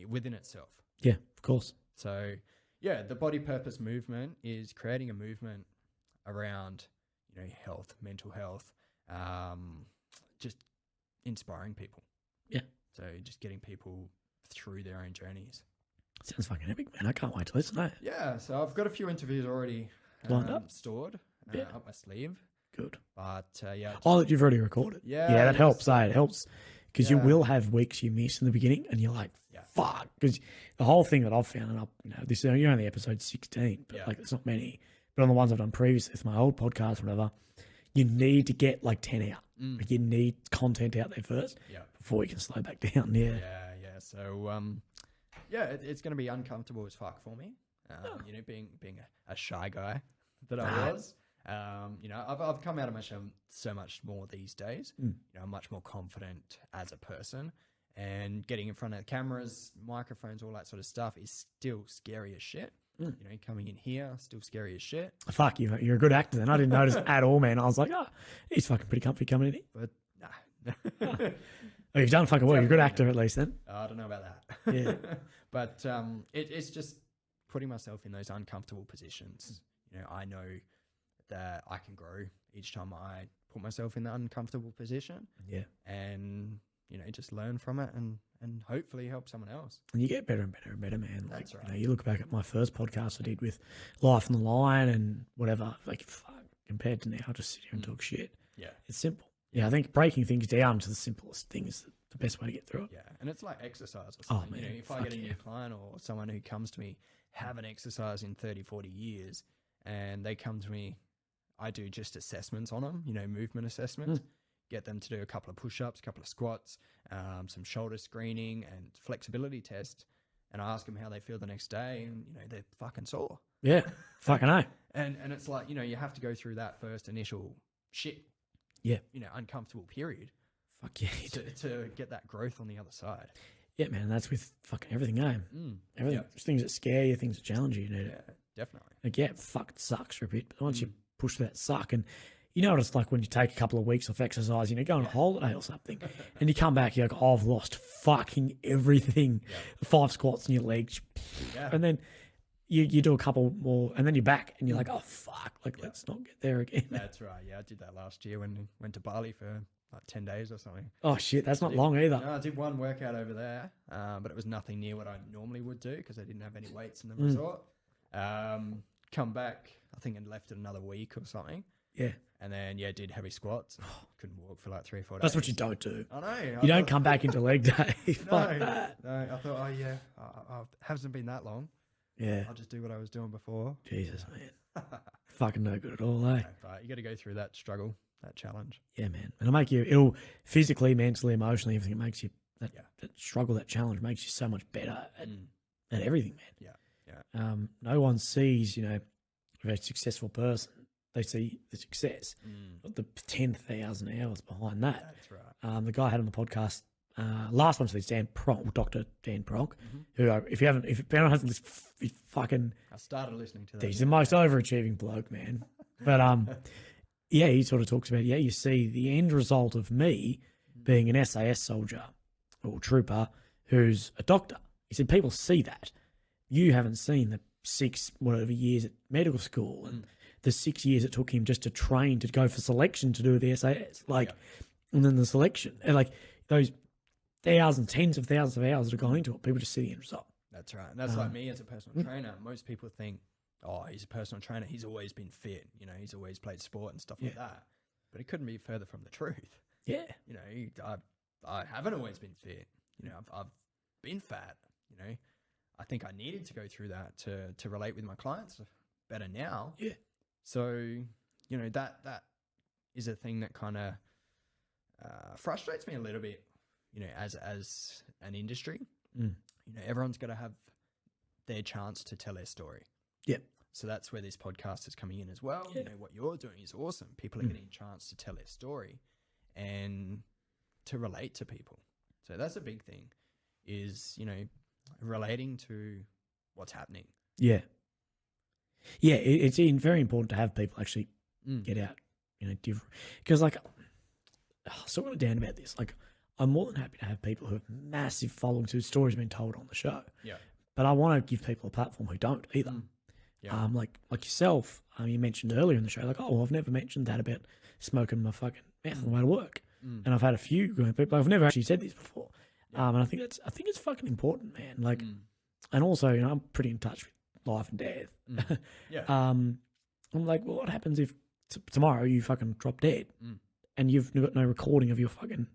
within itself. Yeah, of course. So yeah, the body purpose movement is creating a movement around, you know, health, mental health, just inspiring people. Yeah. So just getting people through their own journeys. Sounds fucking epic, man. I can't wait to listen to it. Yeah. So I've got a few interviews already Lined up? stored up my sleeve. Good. But yeah. Oh, that you've already recorded. Yeah. Yeah, that yes. helps. It helps because you Yeah. will have weeks you miss in the beginning and you're like, fuck. Because the whole thing that I've found, and you know, this you're only episode 16, but like there's not many. But on the ones I've done previously with my old podcast, whatever, you need to get like 10 out. Like you need content out there first before you can slow back down. Yeah. Yeah. So it's going to be uncomfortable as fuck for me. You know, being a shy guy that I was. You know, I've come out of my shell so much more these days. You know, I'm much more confident as a person, and getting in front of the cameras, microphones, all that sort of stuff is still scary as shit. You know, coming in here, still scary as shit. Fuck, you're a good actor then. I didn't notice at all, man. I was like, he's fucking pretty comfy coming in here. But nah. Oh, you've done fucking well. You're a good actor at least then. I don't know about that. Yeah. But it's just putting myself in those uncomfortable positions. You know, I know that I can grow each time I put myself in that uncomfortable position. Yeah. And, you know, just learn from it and hopefully help someone else. And you get better and better and better, man. Like, That's right. You know, you look back at my first podcast I did with Life on the Line and whatever, like, fuck, compared to now, I'll just sit here and talk shit. Yeah. It's simple. Yeah, I think breaking things down to the simplest thing is the best way to get through it. Yeah, and it's like exercise or something. Oh, man, you know, if I get a new client or someone who comes to me, haven't exercised in 30, 40 years, and they come to me, I do just assessments on them, you know, movement assessments, get them to do a couple of push-ups, a couple of squats, some shoulder screening and flexibility test. And I ask them how they feel the next day, and they're fucking sore. Yeah, fucking A. And it's like, you have to go through that first initial shit, uncomfortable period. Fuck yeah. To get that growth on the other side. Yeah, man, that's with fucking everything, eh? Everything. Yeah. Things that scare you, things that challenge you. Yeah, definitely. Like, yeah, fuck, it sucks for a bit. But once you push that suck, and you know what it's like when you take a couple of weeks off exercise, go on a holiday or something, and you come back, you're like, oh, I've lost fucking everything. Yeah. 5 squats in your legs. Yeah. And then you do a couple more, and then you're back, and you're like, oh, fuck, let's not get there again. That's right. Yeah, I did that last year when I went to Bali for like 10 days or something. Oh, shit, that's not long either. No, I did one workout over there, but it was nothing near what I normally would do because I didn't have any weights in the resort. Come back, I think I left it another week or something. Yeah. And then, did heavy squats. Couldn't walk for like 3 or 4 days. That's what you don't do. I know. You don't come back into leg day. Fuck No, that. no, I thought, it hasn't been that long. Yeah. I'll just do what I was doing before. Jesus, man. Fucking no good at all, eh? But you got to go through that struggle, that challenge. Yeah, man. it'll physically, mentally, emotionally, everything. It makes you, that struggle, that challenge makes you so much better at everything, man. Yeah. No one sees, a very successful person. They see the success, not the 10,000 hours behind that. That's right. The guy I had on the podcast, last one, was Dan Pronk, Dr. Dan Pronk, who, if anyone hasn't listened, fucking, I started listening to that. he's the most overachieving bloke, man. But, yeah, he sort of talks about, you see the end result of me being an SAS soldier or trooper who's a doctor. He said, people see that. You haven't seen the 6 years at medical school and the 6 years it took him just to train to go for selection to do the SAS. And then the selection. And those tens of thousands of hours that have gone into it, people just see the end result. That's right. And that's like me as a personal trainer. Most people think, oh, he's a personal trainer. He's always been fit. He's always played sport and stuff like that. But it couldn't be further from the truth. Yeah. I haven't always been fit. I've been fat. I think I needed to go through that to relate with my clients better now. Yeah. So, that is a thing that kind of frustrates me a little bit, as an industry. Everyone's got to have their chance to tell their story. Yeah. So that's where this podcast is coming in as well. Yeah. What you're doing is awesome. People are getting a chance to tell their story and to relate to people. So that's a big thing is, relating to what's happening. Yeah. Yeah, it's very important to have people actually get out, different. Because, I was talking to Dan about this. I'm more than happy to have people who have massive followings whose stories have been told on the show. Yeah. But I want to give people a platform who don't either. Yeah. Like yourself, you mentioned earlier in the show, I've never mentioned that about smoking my fucking meth on the way to work. And I've had a few people, I've never actually said this before. And I think it's fucking important, man. And also, I'm pretty in touch with life and death. Yeah. I'm like, well, what happens if tomorrow you fucking drop dead and you've got no recording of your fucking,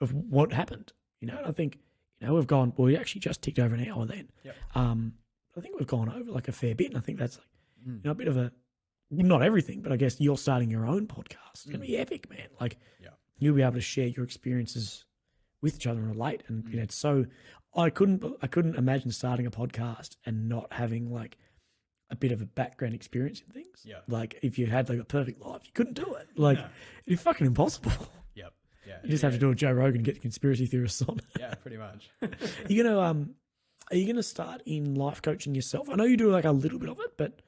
of what happened? And I think, we've gone, well, we actually just ticked over an hour then. Yep. I think we've gone over a fair bit. And I think that's a bit of a, not everything, but I guess you're starting your own podcast. It's going to be epic, man. You'll be able to share your experiences with each other and relate. And, it's so, I couldn't imagine starting a podcast and not having a bit of a background experience in things. Yeah. If you had a perfect life, you couldn't do it. It's fucking impossible. Yep. Yeah. You just have to do a Joe Rogan and get the conspiracy theorists on. Yeah, pretty much. Are you gonna start in life coaching yourself? I know you do a little bit of it, but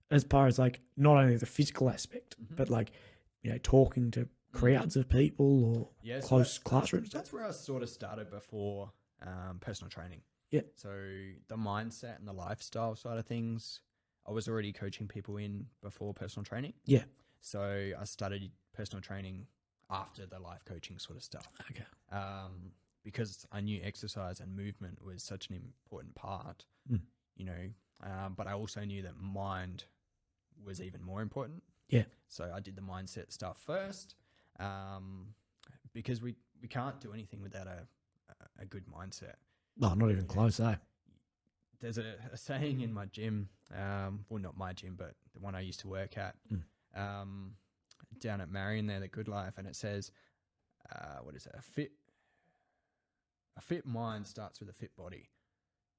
as far as not only the physical aspect, but talking to crowds of people or close classrooms. That's where I sort of started before personal training. Yeah. So the mindset and the lifestyle side of things, I was already coaching people in before personal training. Yeah. So I started personal training after the life coaching sort of stuff. Okay. Because I knew exercise and movement was such an important part, but I also knew that mind was even more important. Yeah. So I did the mindset stuff first, because we can't do anything without a good mindset. No, not even close, eh? There's a saying in my gym, well, not my gym, but the one I used to work at, down at Marion there, the Good Life, and it says, what is it? A fit mind starts with a fit body.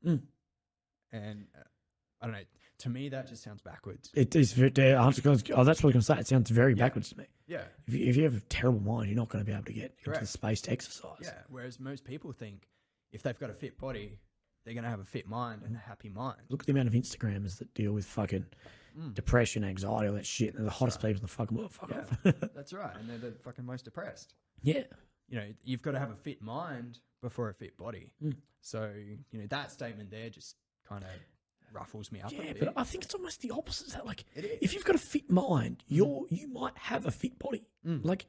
Mm. And I don't know. To me, that just sounds backwards. It is. That's what I was going to say. It sounds very backwards to me. Yeah. If you have a terrible mind, you're not going to be able to get into the space to exercise. Yeah. Whereas most people think if they've got a fit body, they're going to have a fit mind and a happy mind. Look at the amount of Instagrammers that deal with fucking depression, anxiety, all that shit. They're the hottest people in the fucking world. Fuck off. That's right. And they're the fucking most depressed. Yeah. You know, you've got to have a fit mind before a fit body. So, you know, that statement there just kind of ruffles me up a bit. But I think it's almost the opposite. That like, if you've got a fit mind, you might have a fit body. Like,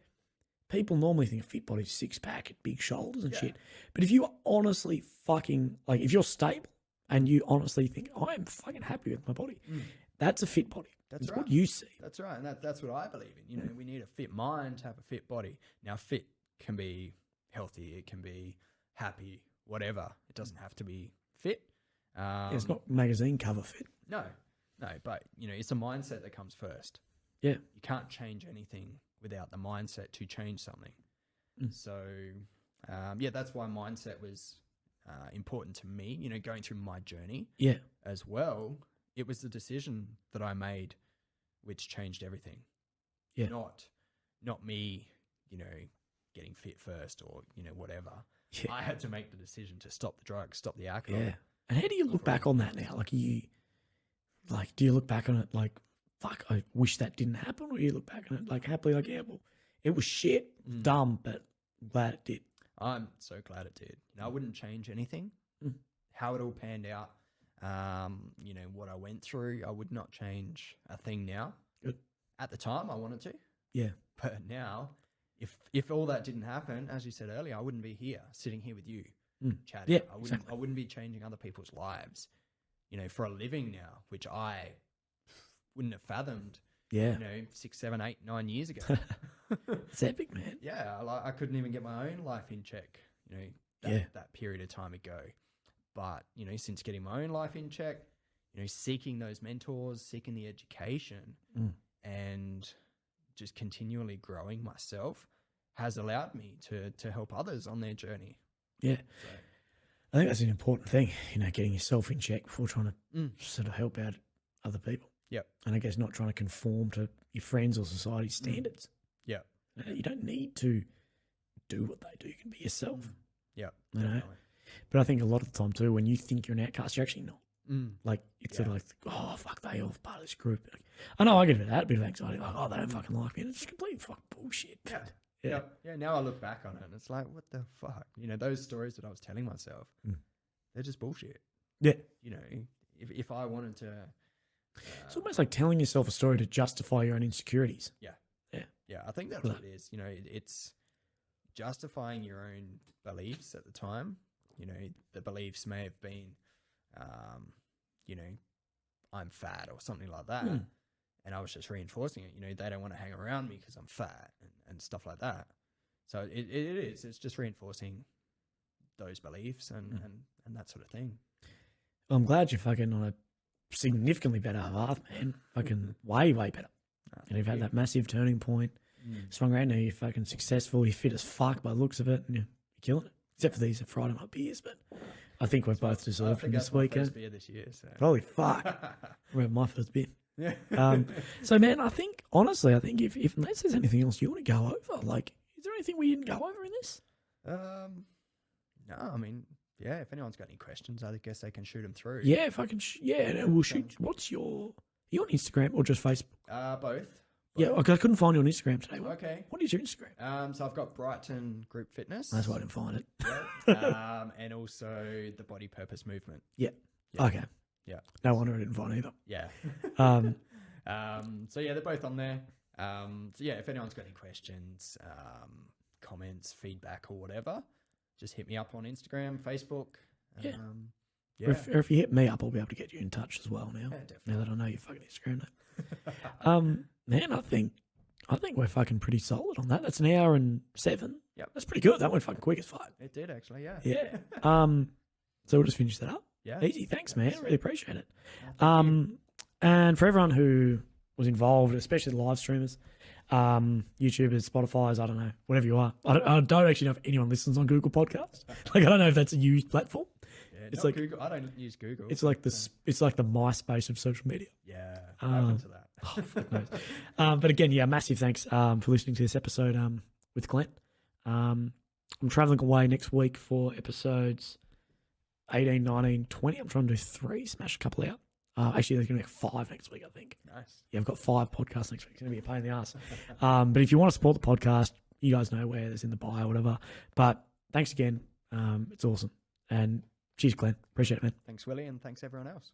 people normally think a fit body's six pack and big shoulders and shit. But if you honestly fucking like, if you're stable and you honestly think I am fucking happy with my body, that's a fit body. That's right. What you see. That's right, and that's what I believe in. You know, we need a fit mind to have a fit body. Now, fit can be healthy, it can be happy, whatever. It doesn't have to be fit. It's not magazine cover fit. No, but you know, it's a mindset that comes first. Yeah, you can't change anything without the mindset to change something. So, that's why mindset was important to me. You know, going through my journey. Yeah, as well. It was the decision that I made, which changed everything. Yeah, not me. You know, getting fit first or you know whatever. Yeah. I had to make the decision to stop the drugs, stop the alcohol. Yeah. And how do you look back on that now? Like, do you look back on it like, fuck, I wish that didn't happen? Or do you look back on it like happily, like, yeah, well, it was shit, dumb, but I'm glad it did. I'm so glad it did. You know, I wouldn't change anything. How it all panned out, you know, what I went through, I would not change a thing now. Good. At the time, I wanted to. Yeah. But now, if all that didn't happen, as you said earlier, I wouldn't be here, sitting here with you. Chatting. Yeah, I wouldn't be changing other people's lives, you know, for a living now, which I wouldn't have fathomed. Yeah, you know, 6, 7, 8, 9 years ago. It's epic, man. Yeah, I couldn't even get my own life in check, you know, that period of time ago. But you know, since getting my own life in check, you know, seeking those mentors, seeking the education, and just continually growing myself has allowed me to help others on their journey. Yeah. So. I think that's an important thing, you know, getting yourself in check before trying to sort of help out other people. Yep. And I guess not trying to conform to your friends or society's standards. Yep. You don't need to do what they do. You can be yourself. Yep. You know? But I think a lot of the time too, when you think you're an outcast, you're actually not. Like, it's sort of like, oh, fuck, they all part of this group. Like, I know I get a bit of anxiety, like, oh, they don't fucking like me. And it's just complete fucking bullshit. Yeah. Yeah, now I look back on it and it's like, what the fuck? You know, those stories that I was telling myself, they're just bullshit. Yeah. You know, if I wanted to... it's almost like telling yourself a story to justify your own insecurities. Yeah. Yeah. Yeah, I think that's what it is. You know, it's justifying your own beliefs at the time. You know, the beliefs may have been, you know, I'm fat or something like that. And I was just reinforcing it. You know, they don't want to hang around me because I'm fat and stuff like that. So it is. It's just reinforcing those beliefs and that sort of thing. Well, I'm glad you're fucking on a significantly better path, man. Fucking way, way better. And you've had that massive turning point. Swung around now, you're fucking successful. You're fit as fuck by the looks of it. And you're killing it. Except for these Friday night beers, but I think we've both deserved from this weekend. First beer this year, so. Holy fuck. Remember my first beer. Yeah. So, man, I think, honestly, if unless there's anything else you want to go over, like, is there anything we didn't go over in this? No, I mean, yeah, if anyone's got any questions, I guess they can shoot them through. Yeah, if I can, we'll shoot. What's are you on Instagram or just Facebook? Both. Yeah, I couldn't find you on Instagram today. Okay. What is your Instagram? So I've got Brighton Group Fitness. That's why I didn't find it. Yeah. And also the Body Purpose Movement. Yeah. Okay. Yeah. No wonder I didn't find either. Yeah. So yeah, they're both on there. So yeah, if anyone's got any questions, comments, feedback or whatever, just hit me up on Instagram, Facebook. Yeah. Or if you hit me up, I'll be able to get you in touch as well now. Yeah, definitely. Now that I know your fucking Instagram name. Man, I think we're fucking pretty solid on that. That's an hour and 7. Yep. That's pretty good. That went fucking quick as fuck. It did actually, yeah. Yeah. So we'll just finish that up. Yeah. Easy. Thanks, man. Really appreciate it. And for everyone who was involved, especially the live streamers, YouTubers, Spotify's, I don't know, whatever you are. I don't actually know if anyone listens on Google Podcasts. Like, I don't know if that's a used platform. Yeah, It's not like Google. I don't use Google. It's like it's like the MySpace of social media. Yeah, open to that. Fuck knows. But again, yeah, massive thanks for listening to this episode with Glen. I'm traveling away next week for episodes 18, 19, 20. I'm trying to do 3, smash a couple out. Actually, there's going to be 5 next week, I think. Nice. Yeah, I've got 5 podcasts next week. It's going to be a pain in the ass. But if you want to support the podcast, you guys know where it's in the bio or whatever. But thanks again. It's awesome. And cheers, Glen. Appreciate it, man. Thanks, Willy, and thanks everyone else.